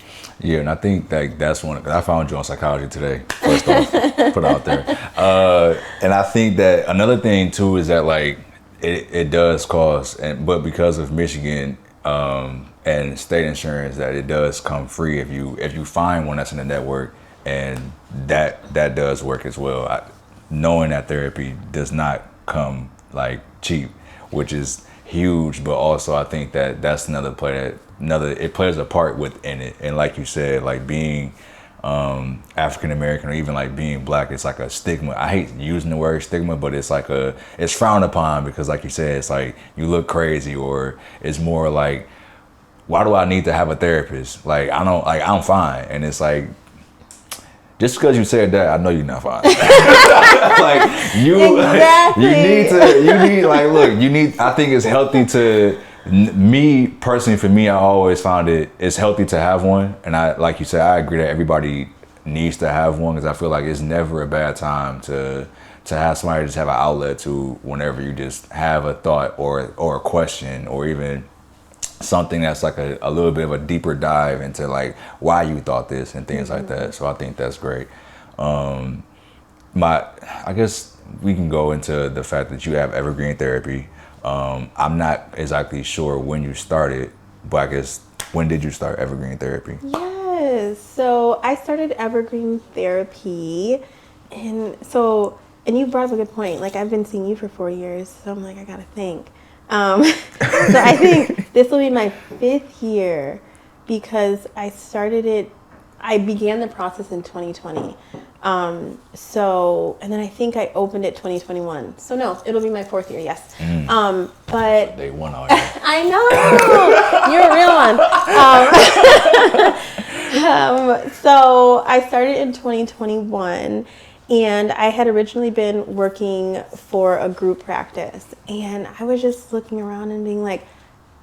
Yeah, and I think like that's one. Cause I found you on psychology today. First off, put out there, and I think that another thing too is that like it does cost, but because of Michigan and state insurance, that it does come free if you find one that's in the network, and that does work as well. Knowing that therapy does not come like cheap, which is huge, but also I think that that's another it plays a part within it. And like you said, like being African American or even like being black, it's like a stigma. I hate using the word stigma, but it's like it's frowned upon because like you said, it's like you look crazy, or it's more like, why do I need to have a therapist? Like I'm fine. And it's like, just because you said that, I know you're not fine. Like Exactly. I think it's healthy to, me personally, for me, I always found it's healthy to have one. And like you said, I agree that everybody needs to have one, because I feel like it's never a bad time to have somebody just have an outlet to whenever you just have a thought or a question, or even something that's like a little bit of a deeper dive into like why you thought this and things like that. So I think that's great. I guess we can go into the fact that you have evergreen therapy. I'm not exactly sure when you started, but I guess, when did you start evergreen therapy? Yes. So I started evergreen therapy, and you brought up a good point. Like, I've been seeing you for 4 years, so I'm like, I gotta think. So I think this will be my 5th year, because I began the process in 2020. And then I think I opened it 2021. So no, it'll be my 4th year, yes. But Day one out here. I know, you're a real one. So I started in 2021. And I had originally been working for a group practice, and I was just looking around and being like,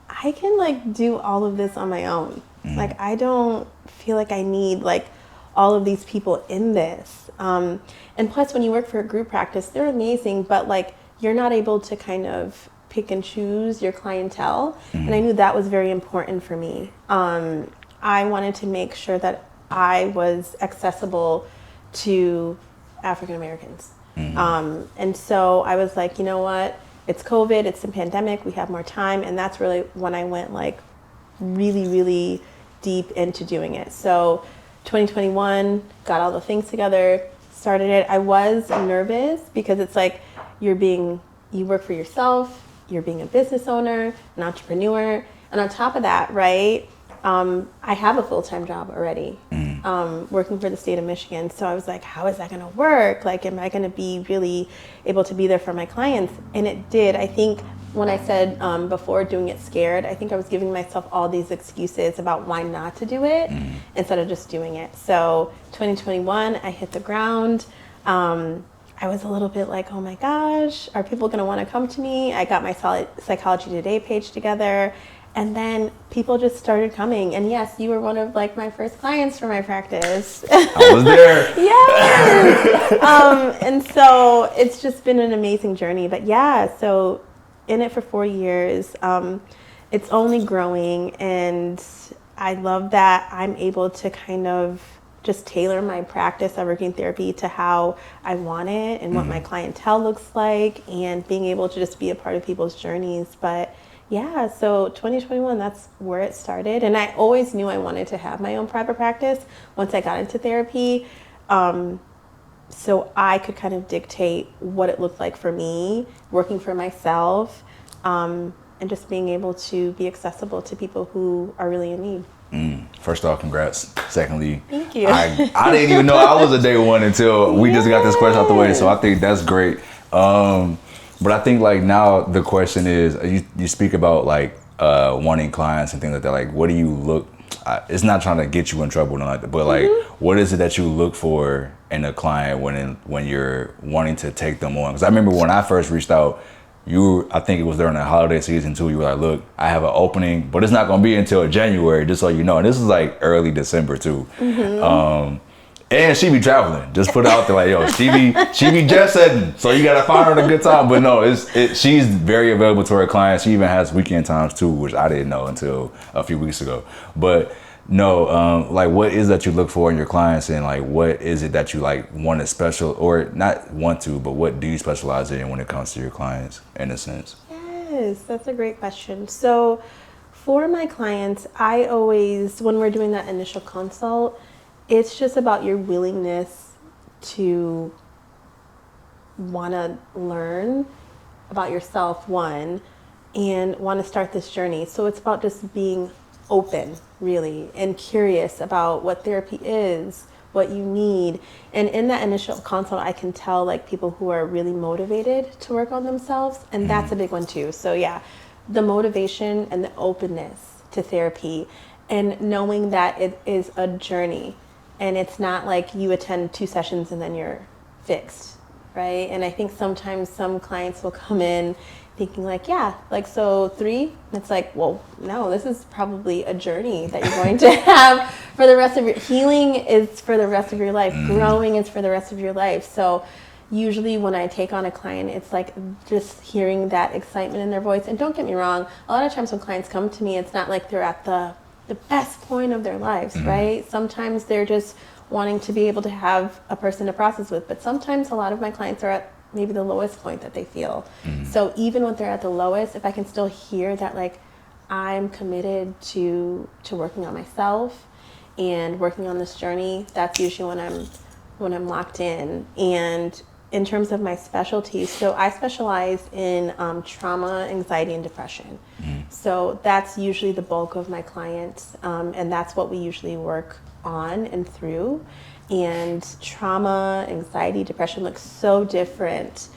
I can like do all of this on my own. Like, I don't feel like I need like all of these people in this. And plus, when you work for a group practice, they're amazing, but like you're not able to kind of pick and choose your clientele. And I knew that was very important for me. I wanted to make sure that I was accessible to African Americans. And so I was like, you know what? It's COVID, it's the pandemic, we have more time. And that's really when I went like really, really deep into doing it. So 2021, got all the things together, started it. I was nervous because it's like you work for yourself, you're being a business owner, an entrepreneur. And on top of that, right, I have a full-time job already, working for the state of Michigan. So I was like, how is that going to work? Like, am I going to be really able to be there for my clients? And it did. I think when I said before doing it scared, I think I was giving myself all these excuses about why not to do it instead of just doing it. So 2021, I hit the ground. I was a little bit like, oh my gosh, are people going to want to come to me? I got my Psychology Today page together. And then people just started coming. And yes, you were one of like my first clients for my practice. I was there. Yes. And so it's just been an amazing journey. But yeah, so in it for 4 years, it's only growing. And I love that I'm able to kind of just tailor my practice, evergreen therapy, to how I want it and what my clientele looks like, and being able to just be a part of people's journeys. But yeah, so 2021, that's where it started. And I always knew I wanted to have my own private practice once I got into therapy. So I could kind of dictate what it looked like for me, working for myself, and just being able to be accessible to people who are really in need. First off, congrats. Secondly, thank you. I didn't even know I was a day one until we just got this question out the way. So I think that's great. But I think like now the question is, you speak about like wanting clients and things like that. Like, what do you look? It's not trying to get you in trouble, nothing like that. But like, what is it that you look for in a client when you're wanting to take them on? Because I remember when I first reached out, I think it was during the holiday season too. You were like, look, I have an opening, but it's not gonna be until January, just so you know. And this is like early December too. And she be traveling. Just put it out there like, yo, she be jet setting. So you gotta find her at a good time. But no, she's very available to her clients. She even has weekend times too, which I didn't know until a few weeks ago. But no, like what is that you look for in your clients, and like what is it that you like want to special, or not want to, but what do you specialize in when it comes to your clients in a sense? Yes, that's a great question. So for my clients, I always, when we're doing that initial consult, it's just about your willingness to want to learn about yourself, one, and want to start this journey. So it's about just being open, really, and curious about what therapy is, what you need. And in that initial consult, I can tell like people who are really motivated to work on themselves, and that's a big one too. So yeah, the motivation and the openness to therapy, and knowing that it is a journey, and it's not like you attend 2 sessions and then you're fixed, right? And I think sometimes some clients will come in thinking like, yeah, like, so 3, it's like, well, no, this is probably a journey that you're going to have for the rest of your, healing is for the rest of your life, growing is for the rest of your life. So usually when I take on a client, it's like just hearing that excitement in their voice. And don't get me wrong, a lot of times when clients come to me, it's not like they're at the best point of their lives, right? Sometimes they're just wanting to be able to have a person to process with, but sometimes a lot of my clients are at maybe the lowest point that they feel. So even when they're at the lowest, if I can still hear that, like, I'm committed to working on myself and working on this journey, that's usually when I'm locked in. And in terms of my specialty, so I specialize in trauma, anxiety, and depression. So that's usually the bulk of my clients, and that's what we usually work on and through. And trauma, anxiety, depression looks so different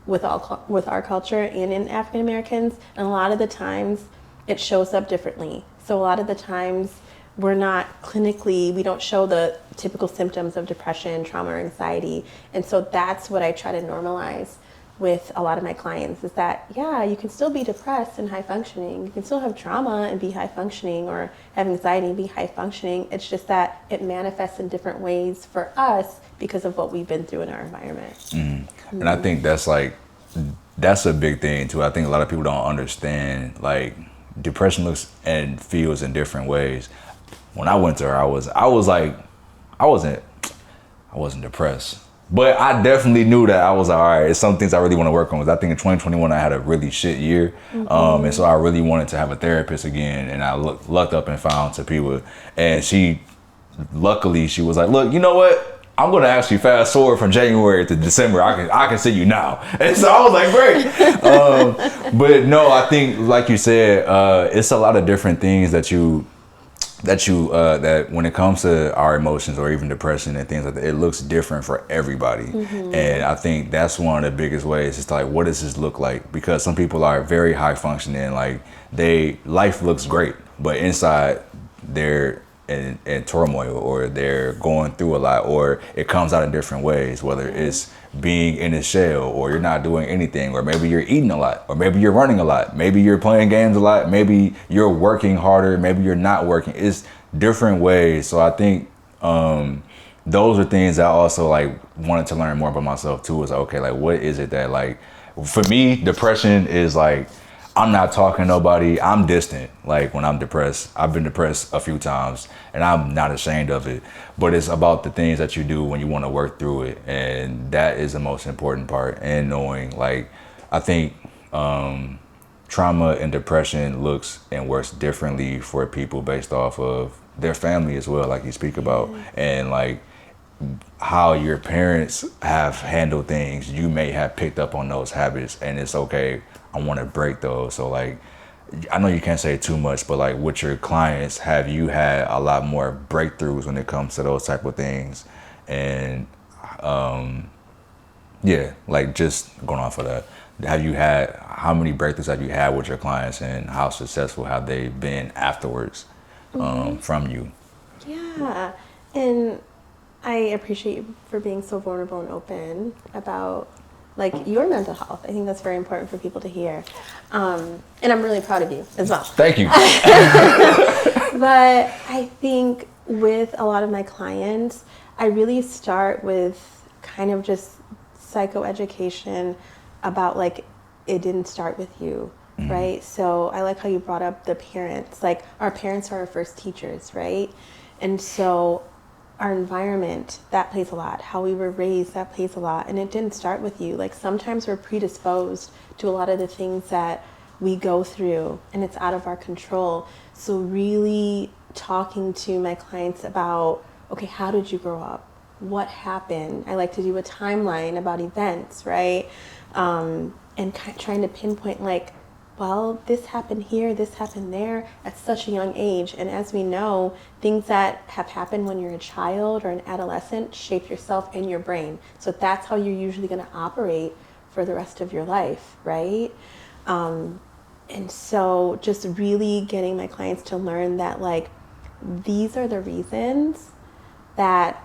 with our culture and in African Americans. And a lot of the times it shows up differently. So a lot of the times we don't show the typical symptoms of depression, trauma, or anxiety. And so that's what I try to normalize with a lot of my clients, is that, yeah, you can still be depressed and high functioning. You can still have trauma and be high functioning, or have anxiety and be high functioning. It's just that it manifests in different ways for us because of what we've been through in our environment. And I think that's a big thing too. I think a lot of people don't understand, like, depression looks and feels in different ways. When I went to her, I wasn't depressed. But I definitely knew that I was like, all right, it's some things I really want to work on. Because I think in 2021, I had a really shit year. And so I really wanted to have a therapist again. And I lucked up and found Tapiwa. And luckily, she was like, look, you know what? I'm going to actually fast forward from January to December. I can see you now. And so I was like, great. But no, I think, like you said, it's a lot of different things that when it comes to our emotions, or even depression and things like that, it looks different for everybody. And I think that's one of the biggest ways. It's like, what does this look like? Because some people are very high functioning, like life looks great, but inside they're in turmoil, or they're going through a lot, or it comes out in different ways, whether it's being in a shell, or you're not doing anything, or maybe you're eating a lot, or maybe you're running a lot, maybe you're playing games a lot, maybe you're working harder, maybe you're not working. It's different ways. So I think those are things I also like wanted to learn more about myself too. Is like, okay, like, what is it that, like, for me, depression is like, I'm not talking to nobody. I'm distant. Like, when I'm depressed, I've been depressed a few times, and I'm not ashamed of it. But it's about the things that you do when you want to work through it, and that is the most important part. And knowing, like, I think trauma and depression looks and works differently for people based off of their family as well, like you speak about, and like how your parents have handled things. You may have picked up on those habits, and it's okay. I want to break those. So, like, I know you can't say too much, but like, with your clients, have you had a lot more breakthroughs when it comes to those type of things? And yeah, like, just going off of that, how many breakthroughs have you had with your clients, and how successful have they been afterwards from you? Yeah, and I appreciate you for being so vulnerable and open about like your mental health. I think that's very important for people to hear. And I'm really proud of you as well. Thank you. But I think with a lot of my clients, I really start with kind of just psychoeducation about like, it didn't start with you, right? So I like how you brought up the parents. Like, our parents are our first teachers, right? And so our environment, that plays a lot. How we were raised, that plays a lot. And it didn't start with you. Like, sometimes we're predisposed to a lot of the things that we go through, and it's out of our control. So really talking to my clients about, okay, how did you grow up? What happened? I like to do a timeline about events, right? And trying to pinpoint, like, well, this happened here, this happened there at such a young age. And as we know, things that have happened when you're a child or an adolescent shape yourself and your brain. So that's how you're usually going to operate for the rest of your life, right? And so just really getting my clients to learn that, like, these are the reasons that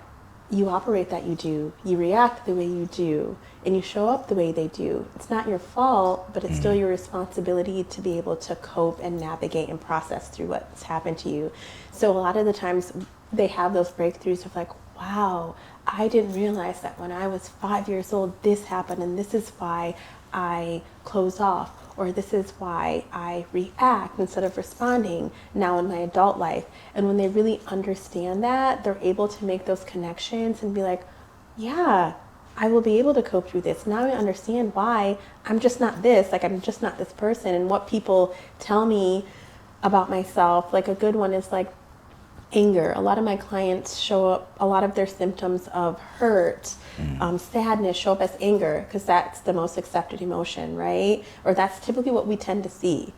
you operate that you do, you react the way you do, and you show up the way they do. It's not your fault, but it's still your responsibility to be able to cope and navigate and process through what's happened to you. So a lot of the times they have those breakthroughs of like, wow, I didn't realize that when I was 5 years old, this happened, and this is why I close off, or this is why I react instead of responding now in my adult life. And when they really understand that, they're able to make those connections and be like, yeah, I will be able to cope through this. Now I understand why I'm just not this, like I'm just not this person. And what people tell me about myself, like a good one is like anger. A lot of my clients show up, a lot of their symptoms of hurt, sadness show up as anger, because that's the most accepted emotion, right? Or that's typically what we tend to see,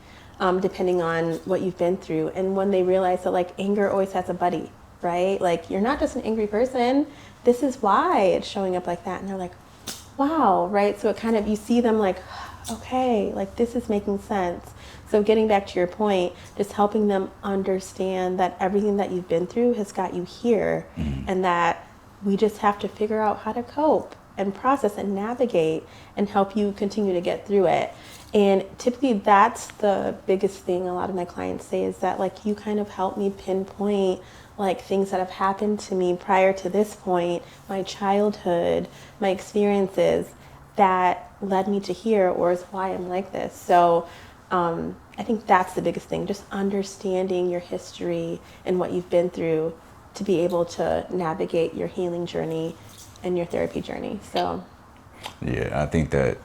depending on what you've been through. And when they realize that, like, anger always has a buddy, right? Like, you're not just an angry person. This is why it's showing up like that. And they're like, wow, right? So it kind of, you see them like, okay, like this is making sense. So getting back to your point, just helping them understand that everything that you've been through has got you here, and that we just have to figure out how to cope and process and navigate and help you continue to get through it. And typically that's the biggest thing a lot of my clients say, is that, like, you kind of help me pinpoint like things that have happened to me prior to this point, my childhood, my experiences that led me to here, or is why I'm like this. So I think that's the biggest thing, just understanding your history and what you've been through to be able to navigate your healing journey and your therapy journey. So yeah, I think that,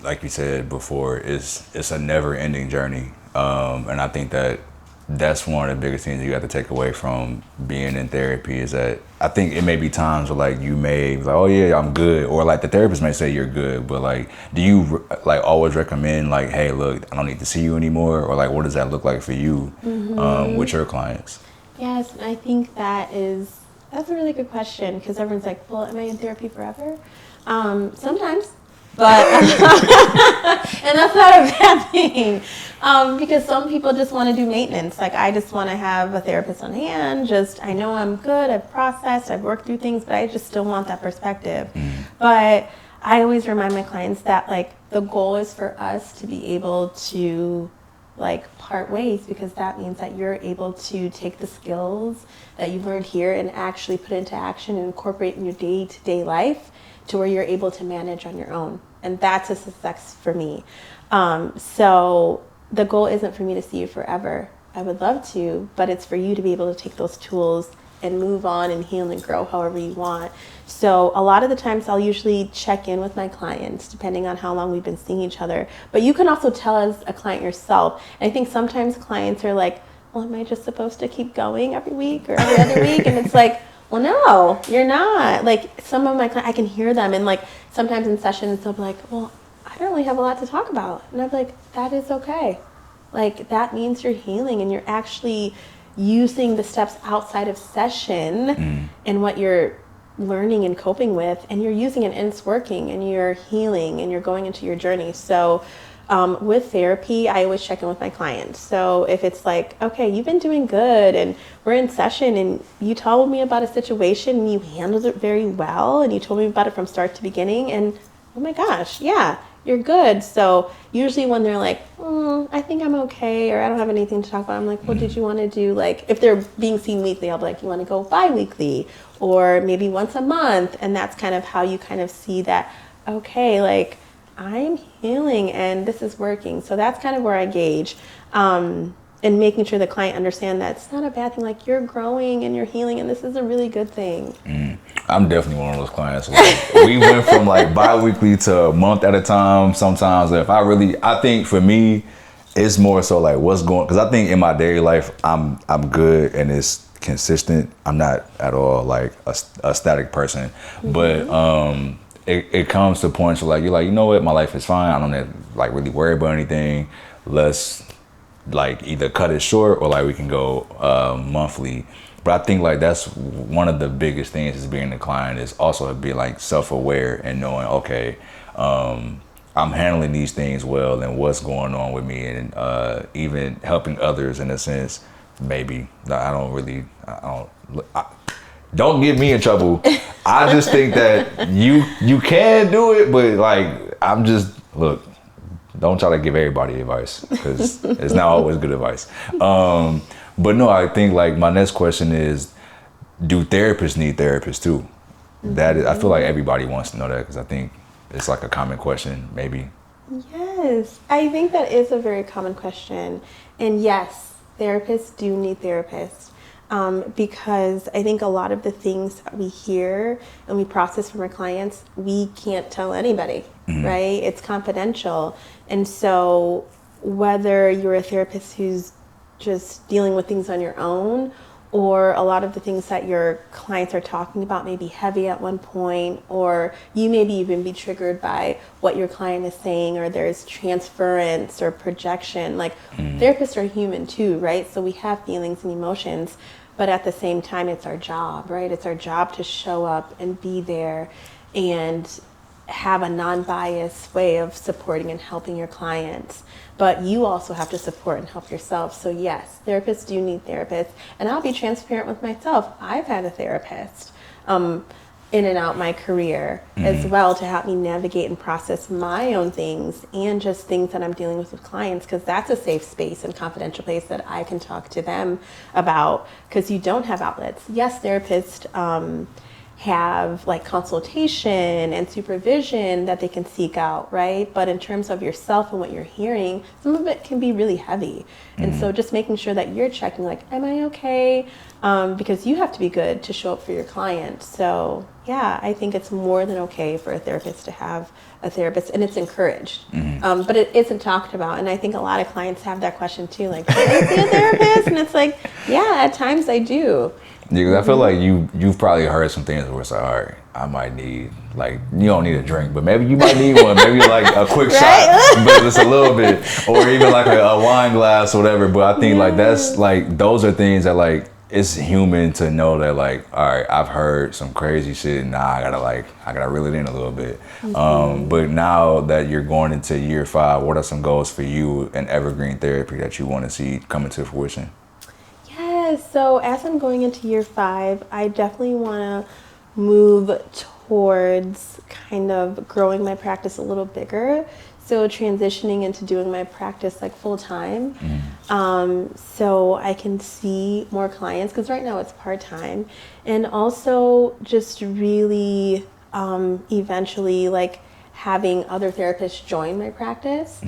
like you said before, it's a never-ending journey, and I think that that's one of the biggest things you have to take away from being in therapy, is that I think it may be times where, like, you may be like, oh yeah, I'm good, or like the therapist may say you're good, but like, do you like always recommend like, hey, look, I don't need to see you anymore, or like, what does that look like for you with your clients? yes, and I think that's a really good question, because everyone's like, well, am I in therapy forever? Sometimes, but and that's not a bad thing, because some people just want to do maintenance. Like, I just want to have a therapist on hand. Just, I know I'm good, I've processed, I've worked through things, but I just still want that perspective. But I always remind my clients that, like, the goal is for us to be able to, like, part ways, because that means that you're able to take the skills that you've learned here and actually put into action and incorporate in your day-to-day life, to where you're able to manage on your own. And that's a success for me. So the goal isn't for me to see you forever. I would love to, but it's for you to be able to take those tools and move on and heal and grow however you want. So a lot of the times I'll usually check in with my clients depending on how long we've been seeing each other. But you can also tell as a client yourself. And I think sometimes clients are like, well, am I just supposed to keep going every week or every other week? And it's like, well, no, you're not. Like, some of my clients, I can hear them, and like sometimes in sessions they'll be like, well, I don't really have a lot to talk about. And I'm like, that is okay. Like, that means you're healing and you're actually using the steps outside of session and what you're learning and coping with, and you're using it and it's working, and you're healing and you're going into your journey. So with therapy, I always check in with my clients. So if it's like, okay, you've been doing good and we're in session and you told me about a situation and you handled it very well and you told me about it from start to beginning, and oh my gosh, yeah, you're good. So usually when they're like, I think I'm okay, or I don't have anything to talk about, I'm like, well, did you want to do like, if they're being seen weekly, I'll be like, you want to go bi-weekly or maybe once a month? And that's kind of how you kind of see that, okay, like I'm healing and this is working. So that's kind of where I gauge. And making sure the client understand that it's not a bad thing. Like you're growing and you're healing, and this is a really good thing. I'm definitely one of those clients. Like, we went from like bi-weekly to a month at a time. Sometimes, I think for me, it's more so like what's going. Because I think in my daily life, I'm good and it's consistent. I'm not at all like a static person, but it comes to points where like you're like, you know what, my life is fine. I don't have, like really worry about anything. Let's like either cut it short or like we can go monthly. But I think like that's one of the biggest things is being a client is also being like self-aware and knowing, okay, I'm handling these things well and what's going on with me, and even helping others in a sense. Maybe don't get me in trouble. I just think that you can do it, but like look, don't try to give everybody advice because it's not always good advice. But no, I think like my next question is, do therapists need therapists too? I feel like everybody wants to know that because I think it's like a common question, maybe. Yes, I think that is a very common question. And yes, therapists do need therapists. Because I think a lot of the things that we hear and we process from our clients, we can't tell anybody, right? It's confidential. And so whether you're a therapist who's just dealing with things on your own, or a lot of the things that your clients are talking about may be heavy at one point, or you maybe even be triggered by what your client is saying, or there's transference or projection. Like therapists are human too, right? So we have feelings and emotions, but at the same time, it's our job, right? It's our job to show up and be there and have a non-biased way of supporting and helping your clients. But you also have to support and help yourself. So yes, therapists do need therapists. And I'll be transparent with myself. I've had a therapist in and out my career as well to help me navigate and process my own things and just things that I'm dealing with clients, because that's a safe space and confidential place that I can talk to them about, because you don't have outlets. Yes, therapists have like consultation and supervision that they can seek out, right? But in terms of yourself and what you're hearing, some of it can be really heavy. And so just making sure that you're checking like, am I okay? Because you have to be good to show up for your client. So yeah, I think it's more than okay for a therapist to have a therapist, and it's encouraged. But it isn't talked about. And I think a lot of clients have that question too, like, do I see a therapist? And it's like, yeah, at times I do. Yeah, because I feel like you've probably heard some things where it's like, all right, I might need, like, you don't need a drink, but maybe you might need one. Maybe like a quick shot, but just a little bit, or even like a wine glass or whatever. But I think like that's like, those are things that like, it's human to know that like, all right, I've heard some crazy shit. Now I gotta reel it in a little bit. But now that you're going into year 5, what are some goals for you in evergreen therapy that you want to see come into fruition? So as I'm going into year 5, I definitely want to move towards kind of growing my practice a little bigger. So transitioning into doing my practice like full time. So I can see more clients, because right now it's part-time. And also just really eventually like having other therapists join my practice.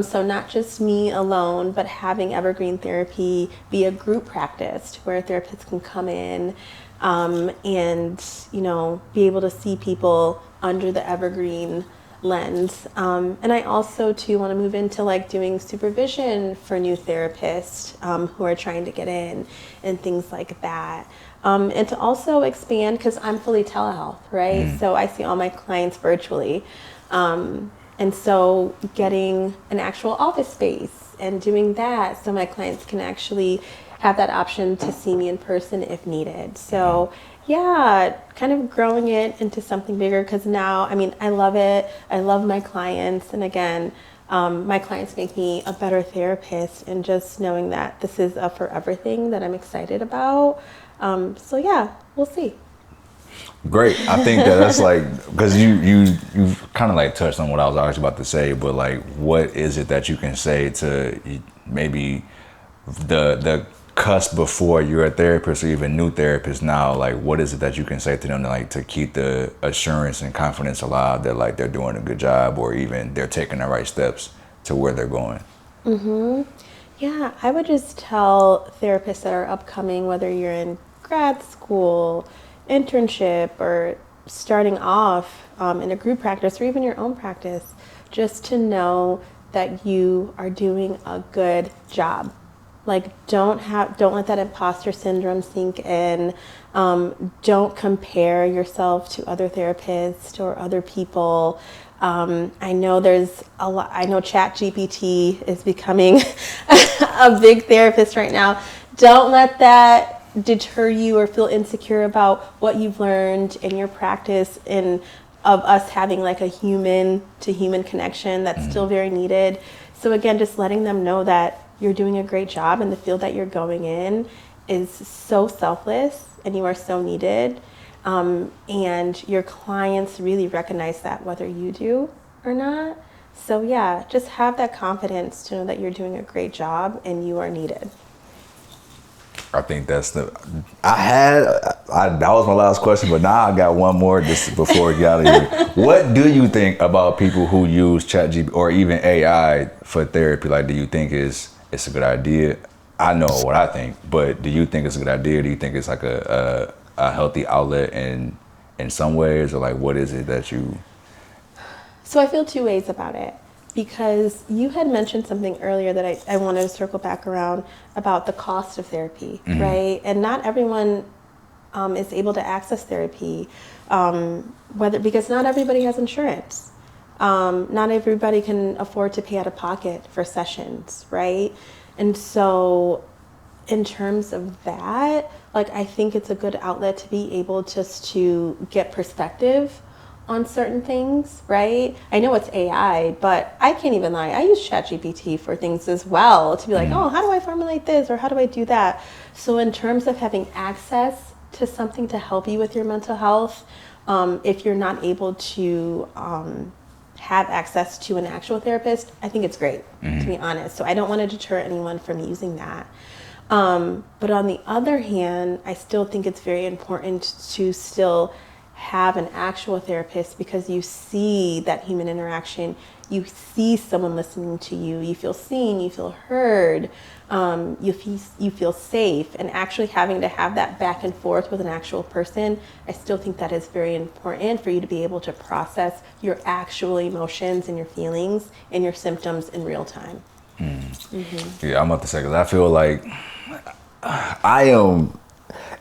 So not just me alone, but having evergreen therapy be a group practice where therapists can come in and, you know, be able to see people under the evergreen lens. And I also too want to move into like doing supervision for new therapists who are trying to get in and things like that. And to also expand, because I'm fully telehealth, right? So I see all my clients virtually. And so getting an actual office space and doing that so my clients can actually have that option to see me in person if needed. So yeah, kind of growing it into something bigger, because now, I mean, I love it. I love my clients. And again, my clients make me a better therapist, and just knowing that this is a forever thing that I'm excited about. So yeah, we'll see. Great. I think that's like, because you kind of like touched on what I was actually about to say, but like, what is it that you can say to maybe the cusp before you're a therapist or even new therapist now? Like, what is it that you can say to them to, like, to keep the assurance and confidence alive that like they're doing a good job or even they're taking the right steps to where they're going? Yeah, I would just tell therapists that are upcoming, whether you're in grad school, internship, or starting off in a group practice or even your own practice, just to know that you are doing a good job. Like, don't let that imposter syndrome sink in. Don't compare yourself to other therapists or other people. I know there's a lot. I know ChatGPT is becoming a big therapist right now. Don't let that deter you or feel insecure about what you've learned in your practice and of us having like a human to human connection that's still very needed. So again, just letting them know that you're doing a great job and the field that you're going in is so selfless and you are so needed. And your clients really recognize that whether you do or not. So yeah, just have that confidence to know that you're doing a great job and you are needed. I think that's that was my last question, but now I got one more just before we get out of here. What do you think about people who use ChatGPT or even AI for therapy? Like, do you think it's a good idea? I know what I think, but do you think it's a good idea? Do you think it's like a healthy outlet in some ways, or like, what is it that you? So I feel two ways about it, because you had mentioned something earlier that I wanted to circle back around about the cost of therapy, right? And not everyone is able to access therapy, because not everybody has insurance. Not everybody can afford to pay out of pocket for sessions, right? And so in terms of that, like, I think it's a good outlet to be able just to get perspective on certain things, right? I know it's AI, but I can't even lie. I use ChatGPT for things as well to be like, oh, how do I formulate this? Or how do I do that? So in terms of having access to something to help you with your mental health, if you're not able to have access to an actual therapist, I think it's great, to be honest. So I don't want to deter anyone from using that. But on the other hand, I still think it's very important to still have an actual therapist, because you see that human interaction, you see someone listening to you, you feel seen, you feel heard, you feel safe, and actually having to have that back and forth with an actual person, I still think that is very important for you to be able to process your actual emotions and your feelings and your symptoms in real time. Yeah, I'm about to say, because I feel like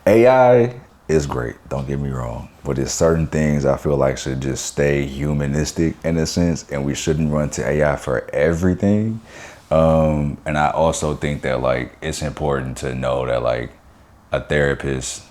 AI is great, don't get me wrong, but there's certain things I feel like should just stay humanistic in a sense, and we shouldn't run to AI for everything. And I also think that, like, it's important to know that, like, a therapist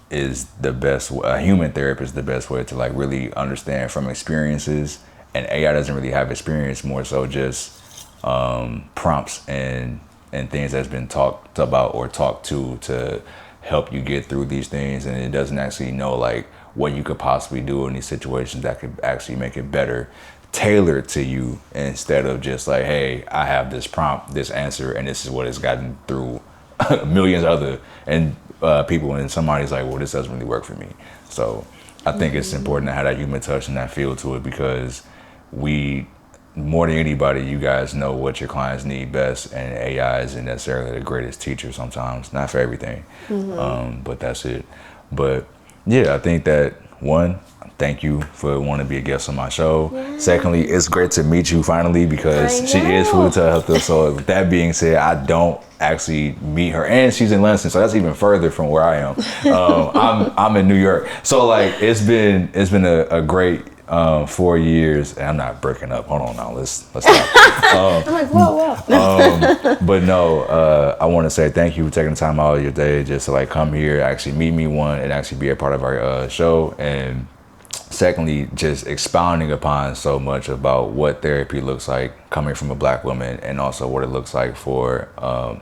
is a human therapist is the best way to, like, really understand from experiences, and AI doesn't really have experience, more so just prompts and things that's been talked about or talked to help you get through these things, and it doesn't actually know, like, what you could possibly do in these situations that could actually make it better, tailored to you, instead of just like, hey, I have this prompt, this answer, and this is what it's gotten through millions of other people, and somebody's like, well, this doesn't really work for me. So I think it's important to have that human touch and that feel to it, because more than anybody, you guys know what your clients need best, and AI isn't necessarily the greatest teacher sometimes, not for everything, but that's it. But yeah, I think that, one, thank you for wanting to be a guest on my show. Yeah. Secondly, it's great to meet you finally, because she is food to help us. So with that being said, I don't actually meet her, and she's in London, so that's even further from where I am. I'm in New York, so like it's been a great 4 years, and I'm not breaking up. Hold on now, let's stop. I'm like, whoa. But no, I want to say thank you for taking the time out of your day just to, like, come here, actually meet me, one, and actually be a part of our show, and secondly, just expounding upon so much about what therapy looks like coming from a Black woman, and also what it looks like for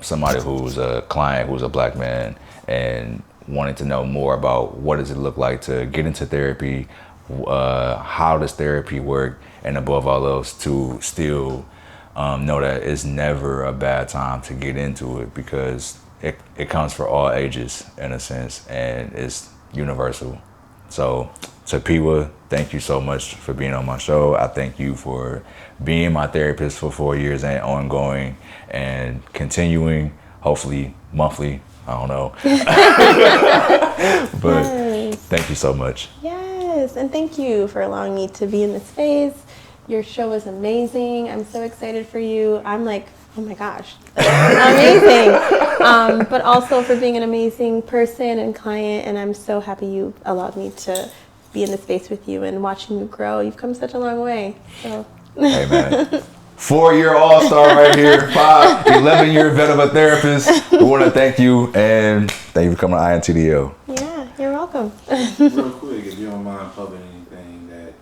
somebody who's a client who's a Black man, and wanting to know more about what does it look like to get into therapy, how does therapy work, and above all else, to still know that it's never a bad time to get into it, because it comes for all ages in a sense, and it's universal. So Tapiwa, thank you so much for being on my show. I thank you for being my therapist for 4 years and ongoing and continuing, hopefully monthly, I don't know. But Yes. thank you so much. Yes, and thank you for allowing me to be in this space. Your show is amazing. I'm so excited for you. I'm like, oh my gosh, that's amazing. But also for being an amazing person and client, and I'm so happy you allowed me to be in the space with you and watching you grow. You've come such a long way. So. Hey man, 4-year all-star right here, 11-year vet of a therapist. We want to thank you, and thank you for coming to INTDO. Yeah, you're welcome. Real quick, if you don't mind publishing anything that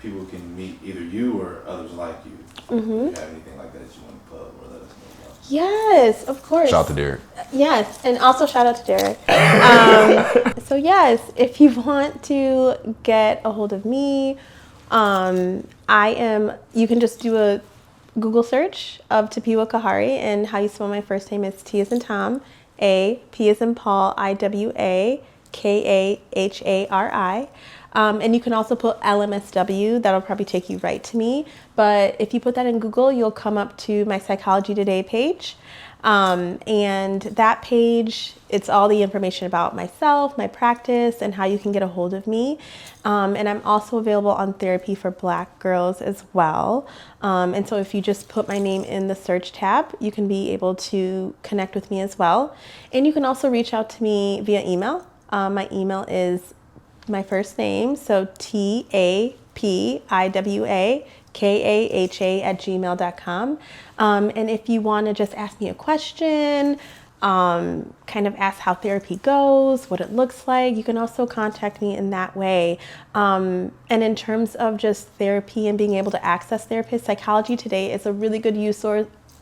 people can meet either you or others like you. If you have anything like that you want to pub or let us know about. Yes, of course. Shout out to Derek. Yes, and also shout out to Derek. So yes, if you want to get a hold of me, you can just do a Google search of Tapiwa Kahari, and how you spell my first name is T as in Tom, A, P as in Paul, I-W-A, K-A-H-A-R-I. And you can also put LMSW, that'll probably take you right to me. But if you put that in Google, you'll come up to my Psychology Today page. And that page, it's all the information about myself, my practice, and how you can get a hold of me. And I'm also available on Therapy for Black Girls as well. And so if you just put my name in the search tab, you can be able to connect with me as well. And you can also reach out to me via email. My email is my first name, so TAPIWAKAHA@gmail.com. And if you want to just ask me a question, kind of ask how therapy goes, what it looks like, you can also contact me in that way. And in terms of just therapy and being able to access therapists, Psychology Today is a really good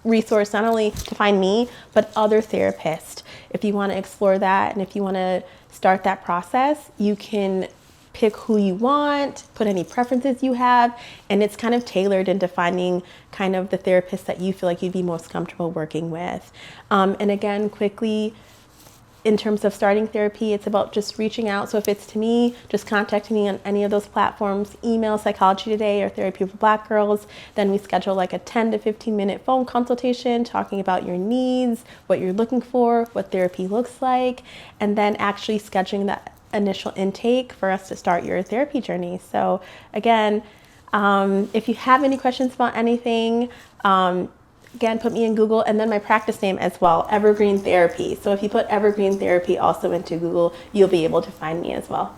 resource not only to find me, but other therapists. If you want to explore that, and if you want to start that process, you can pick who you want, put any preferences you have, and it's kind of tailored into finding kind of the therapist that you feel like you'd be most comfortable working with. And again, quickly, in terms of starting therapy, it's about just reaching out. So if it's to me, just contact me on any of those platforms, email Psychology Today or Therapy for Black Girls. Then we schedule like a 10 to 15 minute phone consultation talking about your needs, what you're looking for, what therapy looks like, and then actually scheduling that initial intake for us to start your therapy journey. So again, if you have any questions about anything, again, put me in Google, and then my practice name as well, Evergreen Therapy. So if you put Evergreen Therapy also into Google, you'll be able to find me as well.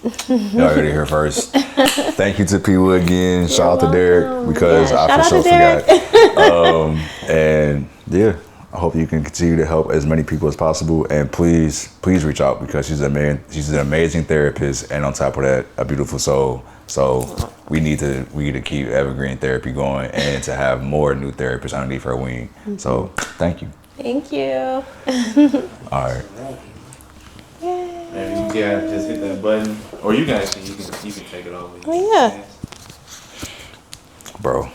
Y'all heard it here first. Thank you to Tapiwa again. Shout out to Derek, because Yeah, I shout for out sure to Derek. forgot. And yeah, I hope you can continue to help as many people as possible. And please reach out, because she's an amazing therapist, and on top of that, a beautiful soul. So we need to keep Evergreen Therapy going, and to have more new therapists underneath her wing. So thank you. Thank you. All right. Yay. And you guys just hit that button, or you can take it over. Oh, yeah. Bro.